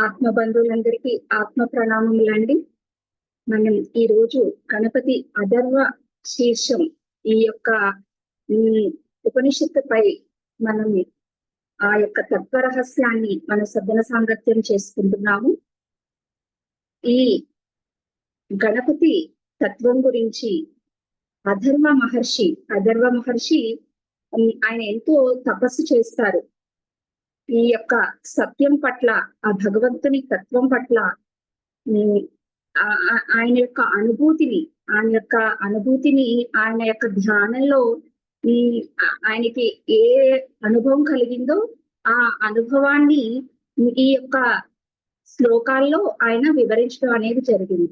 ఆత్మ బంధువులందరికీ ఆత్మ ప్రణామములండి. మనం ఈ రోజు గణపతి అథర్వ శీర్షం ఈ యొక్క ఉపనిషత్తుపై మనం ఆ యొక్క తత్వరహస్యాన్ని మన సద్గుణ సాంగత్యం చేసుకుంటున్నాము. ఈ గణపతి తత్వం గురించి అథర్వ మహర్షి ఆయన ఎంతో తపస్సు చేస్తారు. ఈ యొక్క సత్యం పట్ల, ఆ భగవంతుని తత్వం పట్ల ఆయన యొక్క అనుభూతిని ఆయన యొక్క ధ్యానంలో ఆయనకి ఏ అనుభవం కలిగిందో ఆ అనుభవాన్ని ఈ యొక్క శ్లోకాల్లో ఆయన వివరించడం అనేది జరిగింది.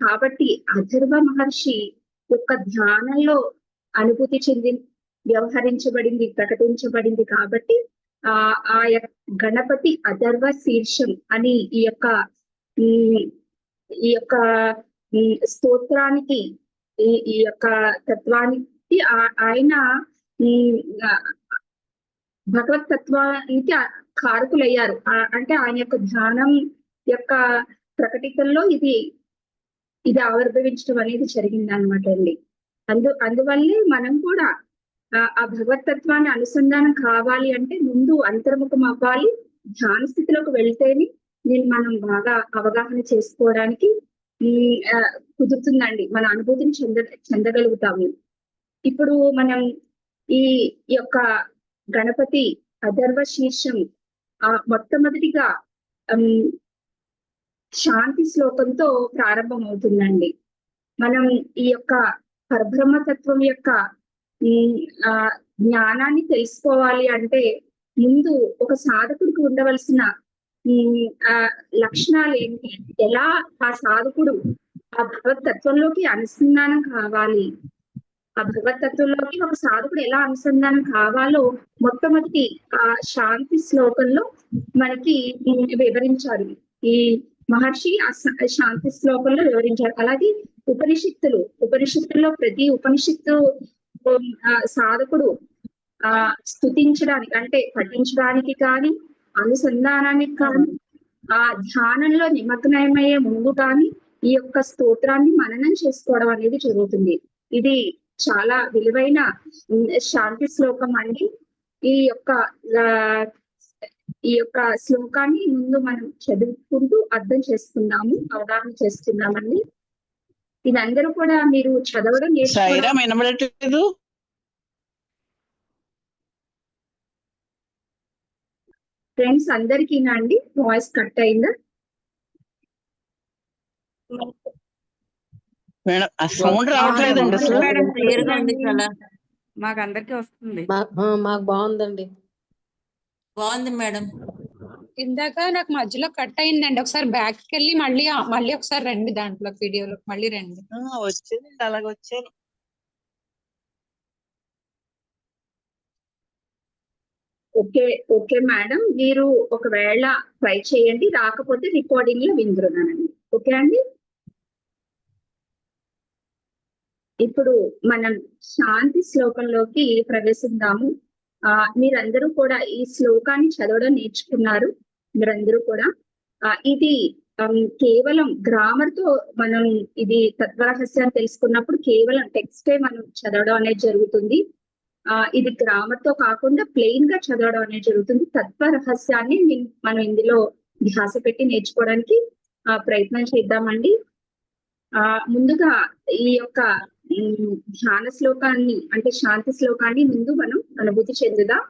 కాబట్టి అథర్వ మహర్షి యొక్క ధ్యానంలో అనుభూతి వ్యవహరించబడింది, ప్రకటించబడింది. కాబట్టి ఆ గణపతి అథర్వ శీర్షం అని ఈ యొక్క స్తోత్రానికి, ఈ యొక్క తత్వానికి ఆయన భగవత్ తత్వానికి కారకులయ్యారు. అంటే ఆయన యొక్క ధ్యానం యొక్క ప్రకటికల్లో ఇది ఆవిర్భవించడం అనేది జరిగింది అనమాట అండి. అందువల్లే మనం కూడా ఆ భగవతత్వాన్ని అనుసంధానం కావాలి అంటే ముందు అంతర్ముఖం అవ్వాలి. ధ్యాన స్థితిలోకి వెళ్తేనే మనం బాగా అవగాహన చేసుకోవడానికి కుదురుతుందండి. మన అనుభూతిని చెందగలుగుతాము. ఇప్పుడు మనం ఈ యొక్క గణపతి అథర్వ శీర్షం మొట్టమొదటిగా శాంతి శ్లోకంతో ప్రారంభం అవుతుందండి. మనం ఈ యొక్క పరబ్రహ్మతత్వం యొక్క జ్ఞానాన్ని తెలుసుకోవాలి అంటే ముందు ఒక సాధకుడికి ఉండవలసిన లక్షణాలు ఏంటి, ఎలా ఆ సాధకుడు ఆ భగవతత్వంలోకి అనుసంధానం కావాలి, ఆ భగవతత్వంలోకి ఒక సాధకుడు ఎలా అనుసంధానం కావాలో మొట్టమొదటి ఆ శాంతి శ్లోకంలో మనకి వివరించారు. ఈ మహర్షి ఆ శాంతి శ్లోకంలో వివరించారు. అలాగే ఉపనిషత్తుల్లో ప్రతి ఉపనిషత్తు సాధకుడు స్తుతించడానికి, అంటే పఠించడానికి కానీ, అనుసంధానానికి కానీ, ఆ ధ్యానంలో నిమగ్నమయ్యే ముందు కానీ ఈ యొక్క స్తోత్రాన్ని మననం చేసుకోవడం అనేది జరుగుతుంది. ఇది చాలా విలువైన శాంతి శ్లోకం అండి. ఈ యొక్క శ్లోకాన్ని ముందు మనం చదువుకుంటూ అర్థం చేసుకుందాము, అవగాహన చేసుకుందామండి. ఇదందరూ కూడా మీరు చదవడం వినబడట్లేదు ఫ్రెండ్స్, అందరికీనా అండి? వాయిస్ కట్ అయిందా? సౌండ్ రావట్లేదండి చాలా మాకు అందరికి వస్తుంది. మాకు బాగుందండి. బాగుంది మేడం. ఇందాక నాకు మధ్యలో కట్ అయిందండి. ఒకసారి బ్యాక్ వెళ్ళి మళ్ళీ ఒకసారి రండి, దాంట్లో వీడియోలో మళ్ళీ రండి. వచ్చిందండి, అలాగ వచ్చాను. ఓకే మేడం, మీరు ఒకవేళ ట్రై చేయండి, రాకపోతే రికార్డింగ్ లో వింటున్నానండి. ఓకే అండి. ఇప్పుడు మనం శాంతి శ్లోకంలోకి ప్రవేశిద్దాము. మీరందరూ కూడా ఈ శ్లోకాన్ని చదవడం నేర్చుకున్నారు. మీరందరూ కూడా ఇది కేవలం గ్రామర్ తో మనం ఇది తత్వరహస్యాన్ని తెలుసుకున్నప్పుడు కేవలం టెక్స్టే మనం చదవడం అనేది జరుగుతుంది. ఇది గ్రామర్ తో కాకుండా ప్లెయిన్ గా చదవడం అనేది జరుగుతుంది. తత్వరహస్యాన్ని మనం ఇందులో ధ్యాస పెట్టి నేర్చుకోవడానికి ప్రయత్నం చేద్దామండి. ముందుగా ఈ యొక్క ధ్యాన శ్లోకాన్ని, అంటే శాంతి శ్లోకాన్ని ముందు మనం అనుభూతి చెందుదాం.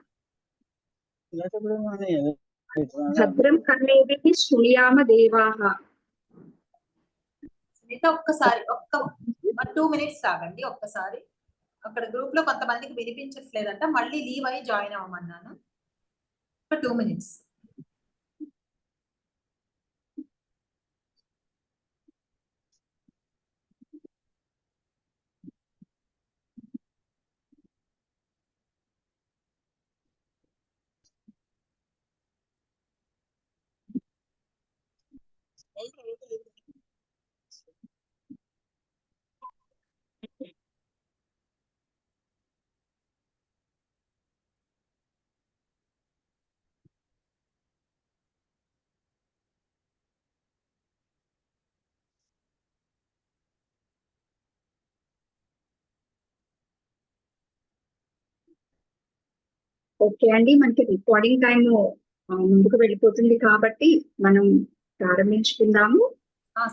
భద్రం కర్ణేభిః శృణుయామ దేవాః. ఒక్కసారి 2 minutes ఆగండి. ఒక్కసారి అక్కడ గ్రూప్ లో కొంతమందికి వినిపించట్లేదంట, మళ్ళీ లీవ్ అయ్యి జాయిన్ అవ్వమన్నాను. 2 minutes. ఓకే అండి, మనకి రికార్డింగ్ టైం ముందుకు వెళ్ళిపోతుంది కాబట్టి మనం ప్రారంభించుకుందాము.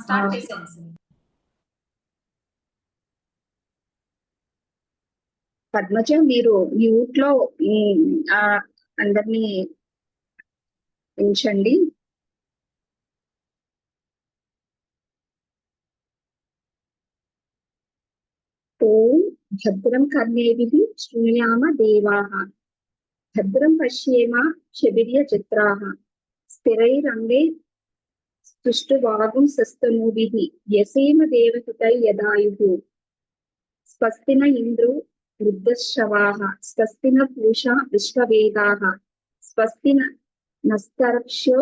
స్టార్ట్ చేసాను సార్. పద్మజ, మీరు మ్యూట్ లో అందరినీ ఉంచండి. ఓం భద్రం కర్ణేభిః శృణుయామ దేవాః భద్రం పశ్యేమ శబిర్యజత్రాః స్థిరైరంగే స్తుష్టువాగుంసస్తనూభిః యసేమ దేవహితై యదాయుః స్వస్తి న ఇంద్రో వృద్ధశ్రవాః స్వస్తి న పూషా విశ్వవేదాః స్వస్తి నస్తరక్షో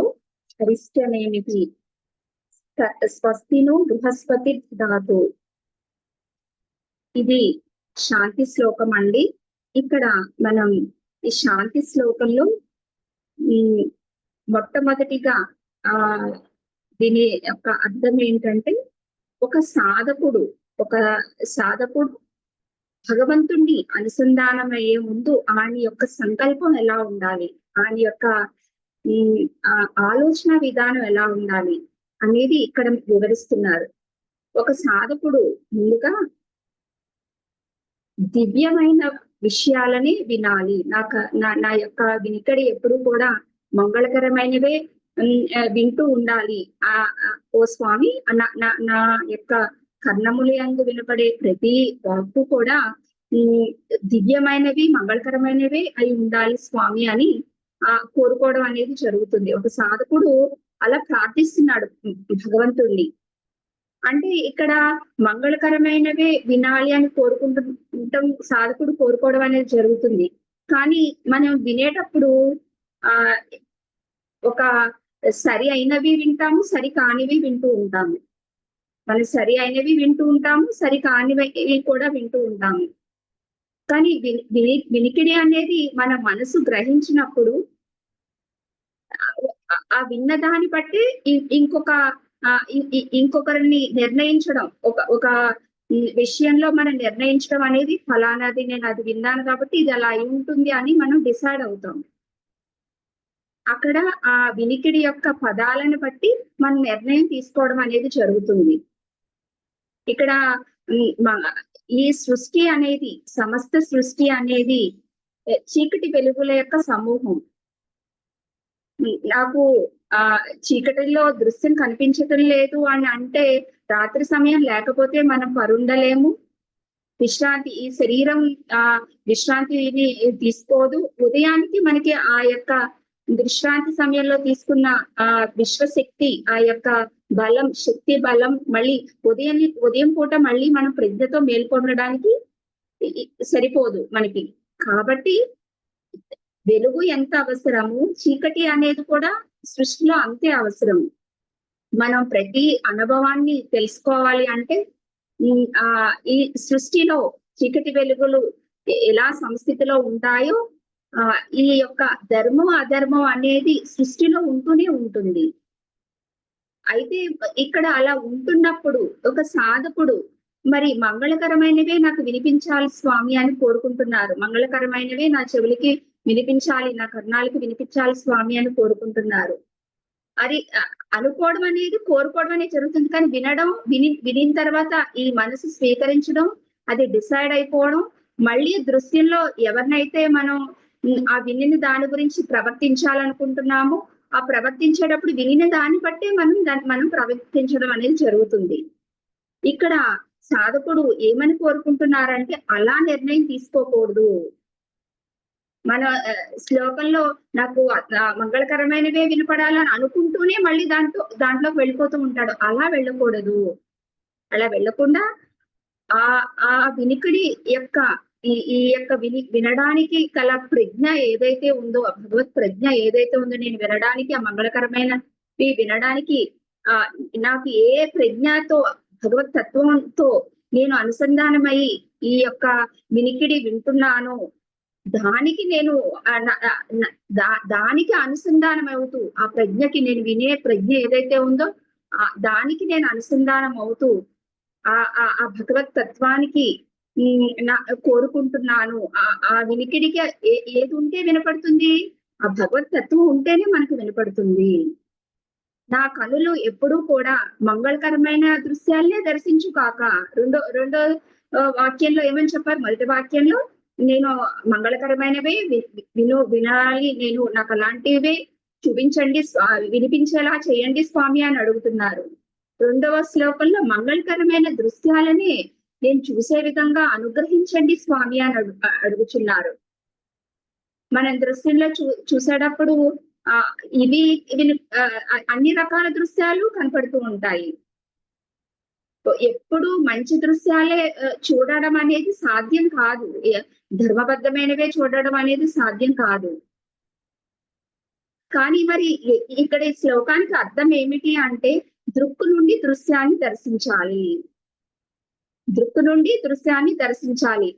హరిష్ఠనేమిః స్వస్తి నో బృహస్పతి దాతు. ఇది శాంతి శ్లోకం అండి. ఇక్కడ మనం ఈ శాంతి శ్లోకంలో మొట్టమొదటిగా దీని యొక్క అర్థం ఏంటంటే, ఒక సాధకుడు భగవంతుణ్ణి అనుసంధానం అయ్యే ముందు ఆయన యొక్క సంకల్పం ఎలా ఉండాలి, ఆయన యొక్క ఆలోచన విధానం ఎలా ఉండాలి అనేది ఇక్కడ వివరిస్తున్నారు. ఒక సాధకుడు ముందుగా దివ్యమైన విషయాలని వినాలి. నా యొక్క వినికిడి ఎప్పుడు కూడా మంగళకరమైనవే వింటూ ఉండాలి. ఓ స్వామి, నా యొక్క కర్ణముల యందు వినపడే ప్రతి వాక్కు కూడా దివ్యమైనవి మంగళకరమైనవే అయి ఉండాలి స్వామి అని కోరుకోవడం అనేది జరుగుతుంది. ఒక సాధకుడు అలా ప్రార్థిస్తున్నాడు భగవంతుణ్ణి. అంటే ఇక్కడ మంగళకరమైనవే వినాలి అని కోరుకుంటుంటాం, సాధకుడు కోరుకోవడం అనేది జరుగుతుంది. కానీ మనం వినేటప్పుడు ఒక సరి అయినవి వింటాము, సరి కానివి వింటూ ఉంటాము. మనం సరి అయినవి వింటూ ఉంటాము, సరి కానివి కూడా వింటూ ఉంటాము. కానీ వినికిడి అనేది మన మనసు గ్రహించినప్పుడు ఆ విన్న దాన్ని బట్టి ఇంకొకరిని నిర్ణయించడం, ఒక విషయంలో మనం నిర్ణయించడం అనేది ఫలానాది నేను అది విన్నాను కాబట్టి ఇది అలా అయి ఉంటుంది అని మనం డిసైడ్ అవుతాం. అక్కడ ఆ వినికిడి యొక్క పదాలను బట్టి మనం నిర్ణయం తీసుకోవడం అనేది జరుగుతుంది. ఇక్కడ ఈ సృష్టి అనేది, సమస్త సృష్టి అనేది చీకటి వెలుగుల యొక్క సమూహం. నాకు చీకటిలో దృశ్యం కనిపించటం లేదు అని అంటే రాత్రి సమయం లేకపోతే మనం పరుండలేము. విశ్రాంతి, ఈ శరీరం విశ్రాంతిని తీసుకోదు. ఉదయానికి మనకి ఆ యొక్క విశ్రాంతి సమయంలో తీసుకున్న విశ్వశక్తి, ఆ యొక్క బలం, శక్తి బలం మళ్ళీ ఉదయం పూట మళ్ళీ మనం ప్రజ్ఞతో మేల్కొనడానికి సరిపోదు మనకి. కాబట్టి వెలుగు ఎంత అవసరము, చీకటి అనేది కూడా సృష్టిలో అంతే అవసరం. మనం ప్రతి అనుభవాన్ని తెలుసుకోవాలి అంటే ఈ సృష్టిలో చీకటి వెలుగులు ఎలా సంస్థితిలో ఉంటాయో ఈ యొక్క ధర్మం అధర్మం అనేది సృష్టిలో ఉంటూనే ఉంటుంది. అయితే ఇక్కడ అలా ఉంటున్నప్పుడు ఒక సాధకుడు మరి మంగళకరమైనవే నాకు వినిపించాలి స్వామి అని కోరుకుంటున్నారు. మంగళకరమైనవే నా చెవులకి వినిపించాలి, నా కర్ణాలకి వినిపించాలి స్వామి అని కోరుకుంటున్నారు. అది అనుకోవడం అనేది, కోరుకోవడం అనేది జరుగుతుంది. కానీ వినిన తర్వాత ఈ మనసు స్వీకరించడం, అది డిసైడ్ అయిపోవడం, మళ్ళీ దృశ్యంలో ఎవరినైతే మనం ఆ వినిన దాని గురించి ప్రవర్తించాలనుకుంటున్నామో ఆ ప్రవర్తించేటప్పుడు వినిన దాన్ని బట్టే మనం ప్రవర్తించడం అనేది జరుగుతుంది. ఇక్కడ సాధకుడు ఏమని కోరుకుంటున్నారంటే అలా నిర్ణయం తీసుకోకూడదు. మన శ్లోకంలో నాకు మంగళకరమైనవే వినపడాలని అనుకుంటూనే మళ్ళీ దాంట్లోకి వెళ్ళిపోతూ ఉంటాడు. అలా వెళ్ళకూడదు. అలా వెళ్ళకుండా ఆ వినికిడి యొక్క ఈ యొక్క వినడానికి గల ప్రజ్ఞ ఏదైతే ఉందో, భగవత్ ప్రజ్ఞ ఏదైతే ఉందో, నేను వినడానికి ఆ మంగళకరమైనవి వినడానికి నాకు ఏ ప్రజ్ఞతో భగవత్ తత్వంతో నేను అనుసంధానమై ఈ యొక్క వినికిడి వింటున్నానో దానికి నేను దానికి అనుసంధానం అవుతూ, ఆ ప్రజ్ఞకి, నేను వినే ప్రజ్ఞ ఏదైతే ఉందో దానికి నేను అనుసంధానం అవుతూ ఆ భగవత్ తత్వానికి కోరుకుంటున్నాను. ఆ వినికిడికి ఏది ఉంటే వినపడుతుంది? ఆ భగవత్ తత్వం ఉంటేనే మనకు వినపడుతుంది. నా కనులు ఎప్పుడూ కూడా మంగళకరమైన దృశ్యాలనే దర్శించు కాక. రెండో రెండో వాక్యంలో ఏమని చెప్పారు? మొదటి వాక్యంలో నేను మంగళకరమైనవే వినాలి, నేను నాకు అలాంటివే చూపించండి, వినిపించేలా చేయండి స్వామి అని అడుగుతున్నారు. రెండవ శ్లోకంలో మంగళకరమైన దృశ్యాలని నేను చూసే విధంగా అనుగ్రహించండి స్వామి అని అడుగుచున్నారు. మనం దృశ్యంలో చూసేటప్పుడు ఇవి అన్ని రకాల దృశ్యాలు కనపడుతూ ఉంటాయి. ఎప్పుడు మంచి దృశ్యాలే చూడడం అనేది సాధ్యం కాదు. ధర్మబద్ధమైనవే చూడడం అనేది సాధ్యం కాదు. కానీ మరి ఇక్కడ ఈ శ్లోకానికి అర్థం ఏమిటి అంటే, దృక్కు నుండి దృశ్యాన్ని దర్శించాలి. దృక్కు నుండి దృశ్యాన్ని దర్శించాలి.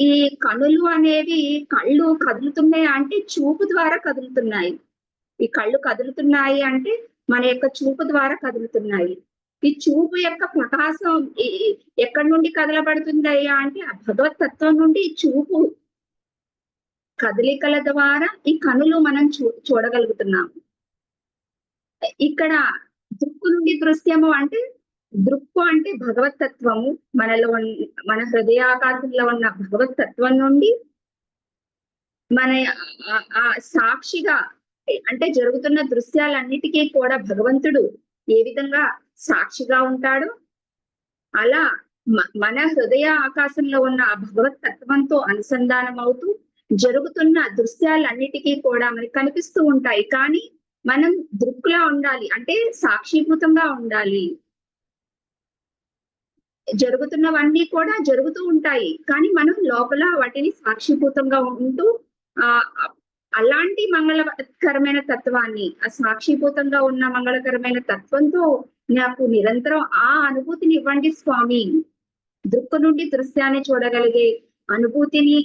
ఈ కనులు అనేవి, కళ్ళు కదులుతున్నాయి అంటే చూపు ద్వారా కదులుతున్నాయి. ఈ కళ్ళు కదులుతున్నాయి అంటే మన యొక్క చూపు ద్వారా కదులుతున్నాయి. ఈ చూపు యొక్క ప్రకాశం ఎక్కడి నుండి కదలబడుతుందయ్యా అంటే ఆ భగవత్ తత్వం నుండి చూపు కదలికల ద్వారా ఈ కనులు మనం చూడగలుగుతున్నాము. ఇక్కడ దృక్కు నుండి దృశ్యము అంటే, దృక్కు అంటే భగవత్ తత్వము, మనలో మన హృదయాకాశంలో ఉన్న భగవత్ తత్వం నుండి మన సాక్షిగా అంటే జరుగుతున్న దృశ్యాలన్నిటికీ కూడా భగవంతుడు ఏ విధంగా సాక్షిగా ఉంటాడో అలా మన హృదయ ఆకాశంలో ఉన్న ఆ భగవత్ తత్వంతో అనుసంధానం అవుతూ జరుగుతున్న దృశ్యాలన్నిటికీ కూడా మనకి కనిపిస్తూ ఉంటాయి. కానీ మనం దృక్కులా ఉండాలి, అంటే సాక్షిభూతంగా ఉండాలి. జరుగుతున్నవన్నీ కూడా జరుగుతూ ఉంటాయి, కానీ మనం లోపల వాటిని సాక్షిభూతంగా ఉంటూ అలాంటి మంగళకరమైన తత్వాన్ని, ఆ సాక్షిభూతంగా ఉన్న మంగళకరమైన తత్వంతో నాకు నిరంతరం ఆ అనుభూతిని ఇవ్వండి స్వామి. దృక్కు నుండి దృశ్యాన్ని చూడగలిగే అనుభూతిని,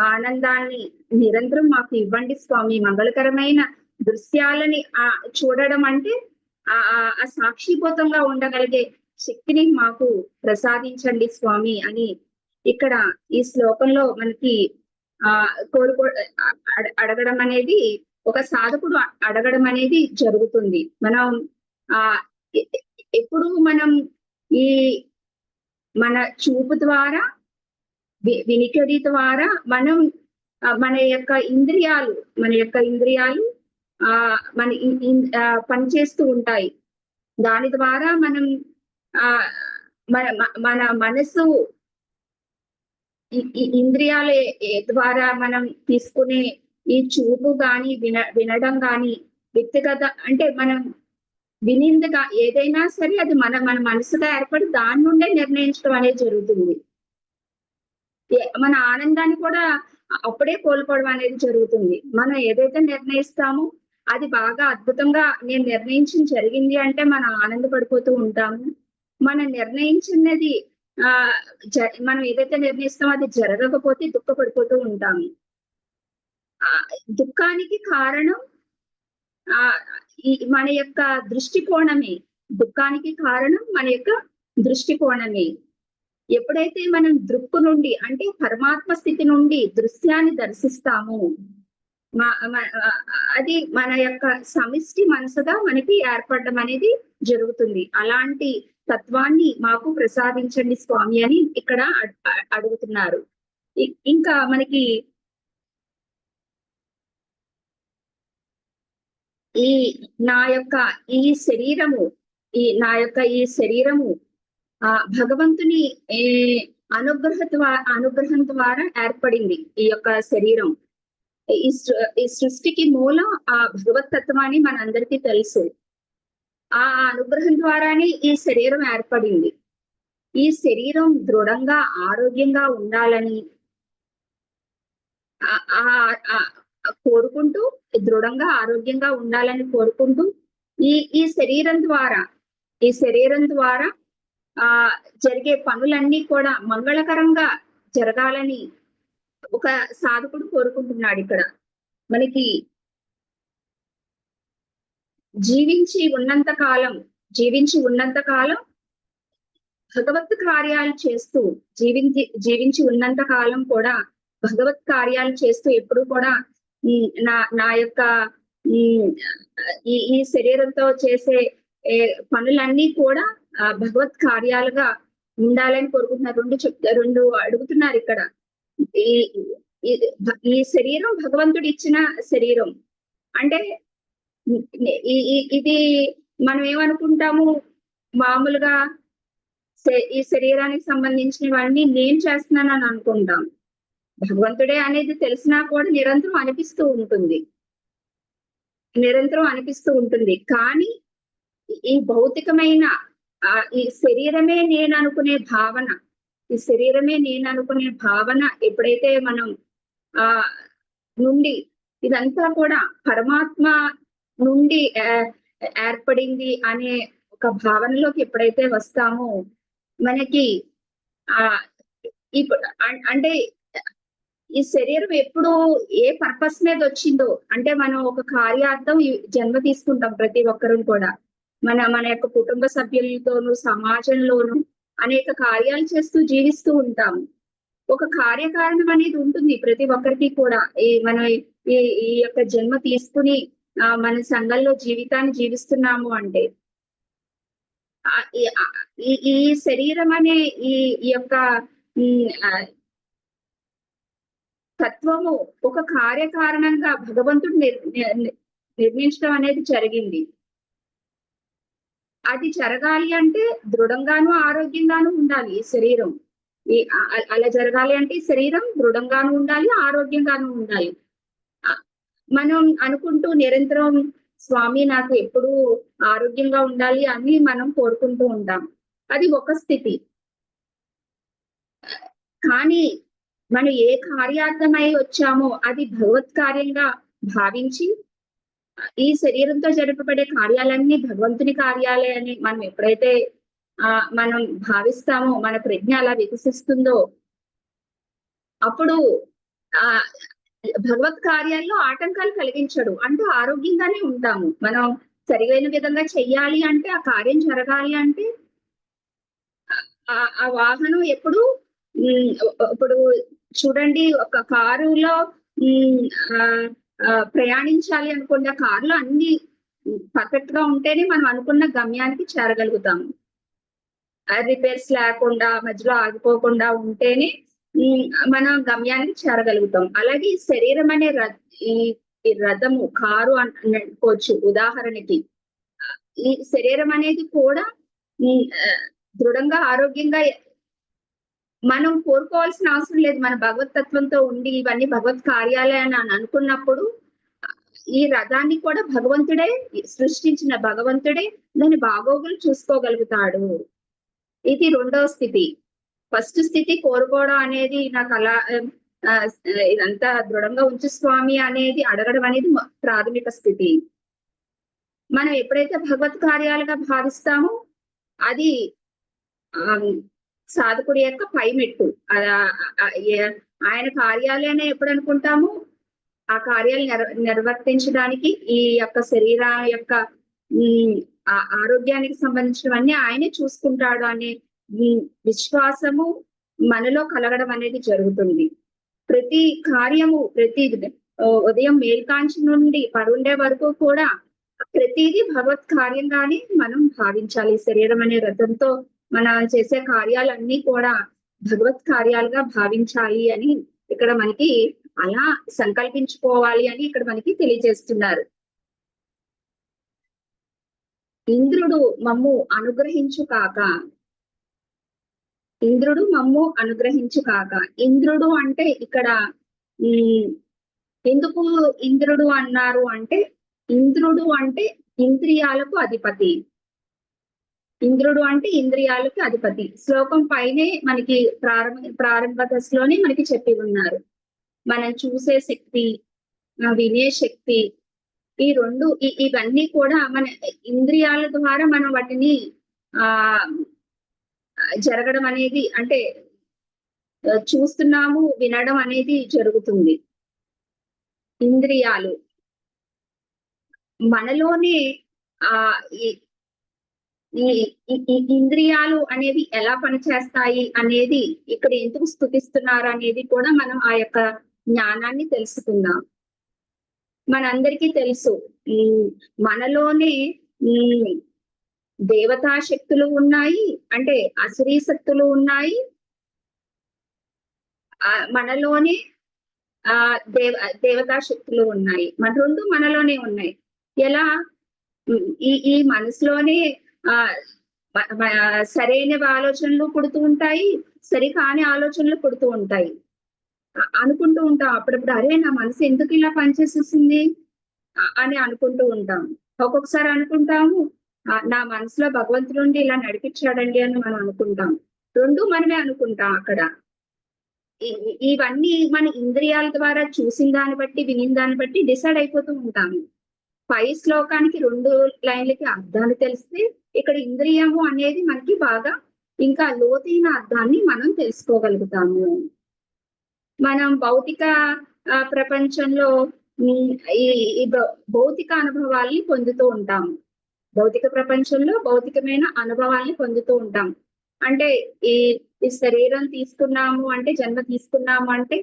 ఆనందాన్ని నిరంతరం మాకు ఇవ్వండి స్వామి. మంగళకరమైన దృశ్యాలని చూడడం అంటే ఆ సాక్షిభూతంగా ఉండగలిగే శక్తిని మాకు ప్రసాదించండి స్వామి అని ఇక్కడ ఈ శ్లోకంలో మనకి అడగడం అనేది, ఒక సాధకుడు అడగడం అనేది జరుగుతుంది. మనం ఎప్పుడు మనం ఈ మన చూపు ద్వారా, వినికిడి ద్వారా మనం మన యొక్క ఇంద్రియాలు మన పనిచేస్తూ ఉంటాయి. దాని ద్వారా మనం మన మనసు ఇంద్రియాల ద్వారా మనం తీసుకునే ఈ చూపు గాని వినడం గాని వ్యక్తిగత, అంటే మనం వినిందిగా ఏదైనా సరే అది మన మనసుగా ఏర్పడి దాని నుండే నిర్ణయించడం అనేది జరుగుతుంది. మన ఆనందాన్ని కూడా అప్పుడే కోల్పోవడం అనేది జరుగుతుంది. మనం ఏదైతే నిర్ణయిస్తామో అది బాగా అద్భుతంగా నేను నిర్ణయించి జరిగింది అంటే మనం ఆనందపడిపోతూ ఉంటాము. మనం నిర్ణయించినది మనం ఏదైతే నిర్ణయిస్తామో అది జరగకపోతే దుఃఖపడిపోతూ ఉంటాము. దుఃఖానికి కారణం మన యొక్క దృష్టికోణమే. దుఃఖానికి కారణం మన యొక్క దృష్టికోణమే. ఎప్పుడైతే మనం దృక్కు నుండి, అంటే పరమాత్మ స్థితి నుండి దృశ్యాన్ని దర్శిస్తామో అది మన యొక్క సమిష్టి మనసుగా మనకి ఏర్పడడం అనేది జరుగుతుంది. అలాంటి తత్వాన్ని మాకు ప్రసాదించండి స్వామి అని ఇక్కడ అడుగుతున్నారు. ఇంకా మనకి నా యొక్క ఈ శరీరము భగవంతుని అనుగ్రహం ద్వారా ఏర్పడింది. ఈ యొక్క శరీరం, ఈ సృష్టికి మూలం ఆ భగవత్ తత్వాన్ని మనందరికీ తెలుసు. ఆ అనుగ్రహం ద్వారానే ఈ శరీరం ఏర్పడింది. ఈ శరీరం దృఢంగా ఆరోగ్యంగా ఉండాలని కోరుకుంటూ, దృఢంగా ఆరోగ్యంగా ఉండాలని కోరుకుంటూ ఈ శరీరం ద్వారా జరిగే పనులన్నీ కూడా మంగళకరంగా జరగాలని ఒక సాధకుడు కోరుకుంటున్నాడు. ఇక్కడ మనకి జీవించి ఉన్నంత కాలం భగవత్ కార్యాలు చేస్తూ జీవించి ఉన్నంత కాలం కూడా భగవత్ కార్యాలు చేస్తూ ఎప్పుడు కూడా నా యొక్క ఈ శరీరంతో చేసే పనులన్నీ కూడా భగవత్ కార్యాలుగా ఉండాలని కోరుకుంటున్నారు. రెండు అడుగుతున్నారు ఇక్కడ. ఈ శరీరం భగవంతుడు ఇచ్చిన శరీరం అంటే ఇది మనం ఏమనుకుంటాము, మామూలుగా ఈ శరీరానికి సంబంధించినవన్నీ నేను చేస్తున్నానని అనుకుంటాం. భగవంతుడే అనేది తెలిసినా కూడా నిరంతరం అనిపిస్తూ ఉంటుంది. కానీ ఈ భౌతికమైన ఈ శరీరమే నేను అనుకునే భావన ఎప్పుడైతే మనం నుండి ఇదంతా కూడా పరమాత్మ నుండి ఏర్పడింది అనే ఒక భావనలోకి ఎప్పుడైతే వస్తామో మనకి అంటే ఈ శరీరం ఎప్పుడు ఏ పర్పస్ మీద వచ్చిందో, అంటే మనం ఒక కార్యార్థం జన్మ తీసుకుంటాం ప్రతి ఒక్కరూ కూడా. మన యొక్క కుటుంబ సభ్యులతోనూ సమాజంలోనూ అనేక కార్యాలు చేస్తూ జీవిస్తూ ఉంటాము. ఒక కార్యకారణం అనేది ఉంటుంది ప్రతి ఒక్కరికి కూడా. మనం ఈ యొక్క జన్మ తీసుకుని మన సంఘంలో జీవితాన్ని జీవిస్తున్నాము అంటే ఈ శరీరం అనే ఈ యొక్క తత్వము ఒక కార్యకారణంగా భగవంతుడు నిర్మించడం అనేది జరిగింది. అది జరగాలి అంటే దృఢంగాను ఆరోగ్యంగాను ఉండాలి ఈ శరీరం. అలా జరగాలి అంటే ఈ శరీరం దృఢంగాను ఉండాలి, ఆరోగ్యంగాను ఉండాలి. మనం అనుకుంటూ నిరంతరం స్వామి నాకు ఎప్పుడూ ఆరోగ్యంగా ఉండాలి అని మనం కోరుకుంటూ ఉంటాం. అది ఒక స్థితి. కానీ మనం ఏ కార్యార్థమై వచ్చామో అది భగవత్ కార్యంగా భావించి ఈ శరీరంతో జరపబడే కార్యాలన్నీ భగవంతుని కార్యాలే అని మనం ఎప్పుడైతే మనం భావిస్తామో, మన ప్రజ్ఞ అలా వికసిస్తుందో, అప్పుడు భగవత్ కార్యాల్లో ఆటంకాలు కలిగించడు. అంటే ఆరోగ్యంగానే ఉంటాము. మనం సరిగైన విధంగా చెయ్యాలి అంటే, ఆ కార్యం జరగాలి అంటే ఆ వాహనం ఎప్పుడు ఇప్పుడు చూడండి, ఒక కారులో ప్రయాణించాలి అనుకోండి, ఆ కారులో అన్ని పర్ఫెక్ట్ గా ఉంటేనే మనం అనుకున్న గమ్యానికి చేరగలుగుతాము. రిపేర్స్ లేకుండా మధ్యలో ఆగిపోకుండా ఉంటేనే మనం గమ్యానికి చేరగలుగుతాం. అలాగే ఈ శరీరం అనే ఈ రథము, కారు అనుకోవచ్చు ఉదాహరణకి. ఈ శరీరం అనేది కూడా దృఢంగా ఆరోగ్యంగా మనం కోరుకోవాల్సిన అవసరం లేదు. మన భగవత్ తత్వంతో ఉండి ఇవన్నీ భగవత్ కార్యాలే అని అనుకున్నప్పుడు ఈ రథాన్ని కూడా భగవంతుడే సృష్టించిన భగవంతుడే దాని బాగోగులు చూసుకోగలుగుతాడు. ఇది రెండవ స్థితి. ఫస్ట్ స్థితి కోరుకోవడం అనేది నాకు అలా ఇదంతా దృఢంగా ఉంచు స్వామి అనేది అడగడం అనేది ప్రాథమిక స్థితి. మనం ఎప్పుడైతే భగవత్ కార్యాలుగా భావిస్తామో అది సాధకుడి యొక్క పై మెట్టు. ఆయన కార్యాలయాన్ని ఎప్పుడు అనుకుంటాము, ఆ కార్యాలు నిర్వర్తించడానికి ఈ యొక్క శరీరం యొక్క ఆరోగ్యానికి సంబంధించినవన్నీ ఆయనే చూసుకుంటాడు అనే విశ్వాసము మనలో కలగడం అనేది జరుగుతుంది. ప్రతి కార్యము, ప్రతి ఉదయం మేల్కాంచి నుండి పడుండే వరకు కూడా ప్రతిదీ భగవత్ కార్యంగానే మనం భావించాలి. శరీరం అనే రథంతో మనం చేసే కార్యాలన్నీ కూడా భగవత్ కార్యాలుగా భావించాలి అని ఇక్కడ మనకి అలా సంకల్పించుకోవాలి అని ఇక్కడ మనకి తెలియజేస్తున్నారు. ఇంద్రుడు మమ్ము అనుగ్రహించు కాక. ఇంద్రుడు మమ్ము అనుగ్రహించు కాక. ఇంద్రుడు అంటే ఇక్కడ ఎందుకు ఇంద్రుడు అన్నారు అంటే, ఇంద్రుడు అంటే ఇంద్రియాలకు అధిపతి. ఇంద్రుడు అంటే ఇంద్రియాలకు అధిపతి. శ్లోకం పైనే మనకి ప్రారంభ దశలోనే మనకి చెప్పి ఉన్నారు. మనం చూసే శక్తి, వినే శక్తి, ఈ రెండు ఇవన్నీ కూడా మన ఇంద్రియాల ద్వారా మనం వాటిని జరగడం అనేది, అంటే చూస్తున్నాము, వినడం అనేది జరుగుతుంది. ఇంద్రియాలు మనలోనే ఈ ఇంద్రియాలు అనేవి ఎలా పనిచేస్తాయి అనేది ఇక్కడ ఎందుకు స్తుతిస్తున్నారు అనేది కూడా మనం ఆ యొక్క జ్ఞానాన్ని తెలుసుకుందాం. మనందరికీ తెలుసు మనలోనే దేవతా శక్తులు ఉన్నాయి, అంటే అసురీ శక్తులు ఉన్నాయి. మనలోనే దేవతా శక్తులు ఉన్నాయి. మన రెండు మనలోనే ఉన్నాయి. ఎలా ఈ మనసులోనే సరైన ఆలోచనలు పుడుతూ ఉంటాయి, సరికాని ఆలోచనలు పుడుతూ ఉంటాయి. అనుకుంటూ ఉంటాం అప్పుడప్పుడు, అరే నా మనసు ఎందుకు ఇలా పనిచేసేసింది అని అనుకుంటూ ఉంటాం. ఒక్కొక్కసారి అనుకుంటాము నా మనసులో భగవంతుడు నుండి ఇలా నడిపించాడండి అని మనం అనుకుంటాం. రెండు మనమే అనుకుంటాం అక్కడ. ఇవన్నీ మన ఇంద్రియాల ద్వారా చూసిన దాన్ని బట్టి, వినిన దాన్ని బట్టి డిసైడ్ అయిపోతూ ఉంటాము. పై శ్లోకానికి 2 లైన్లకి అర్థాలు తెలిస్తే ఇక్కడ ఇంద్రియము అనేది మనకి బాగా ఇంకా లోతైన అర్థాన్ని మనం తెలుసుకోగలుగుతాము. మనం భౌతిక ప్రపంచంలో ఈ భౌతిక అనుభవాల్ని పొందుతూ ఉంటాము. భౌతిక ప్రపంచంలో భౌతికమైన అనుభవాల్ని పొందుతూ ఉంటాం. అంటే ఈ శరీరం తీసుకున్నాము అంటే, జన్మ తీసుకున్నాము అంటే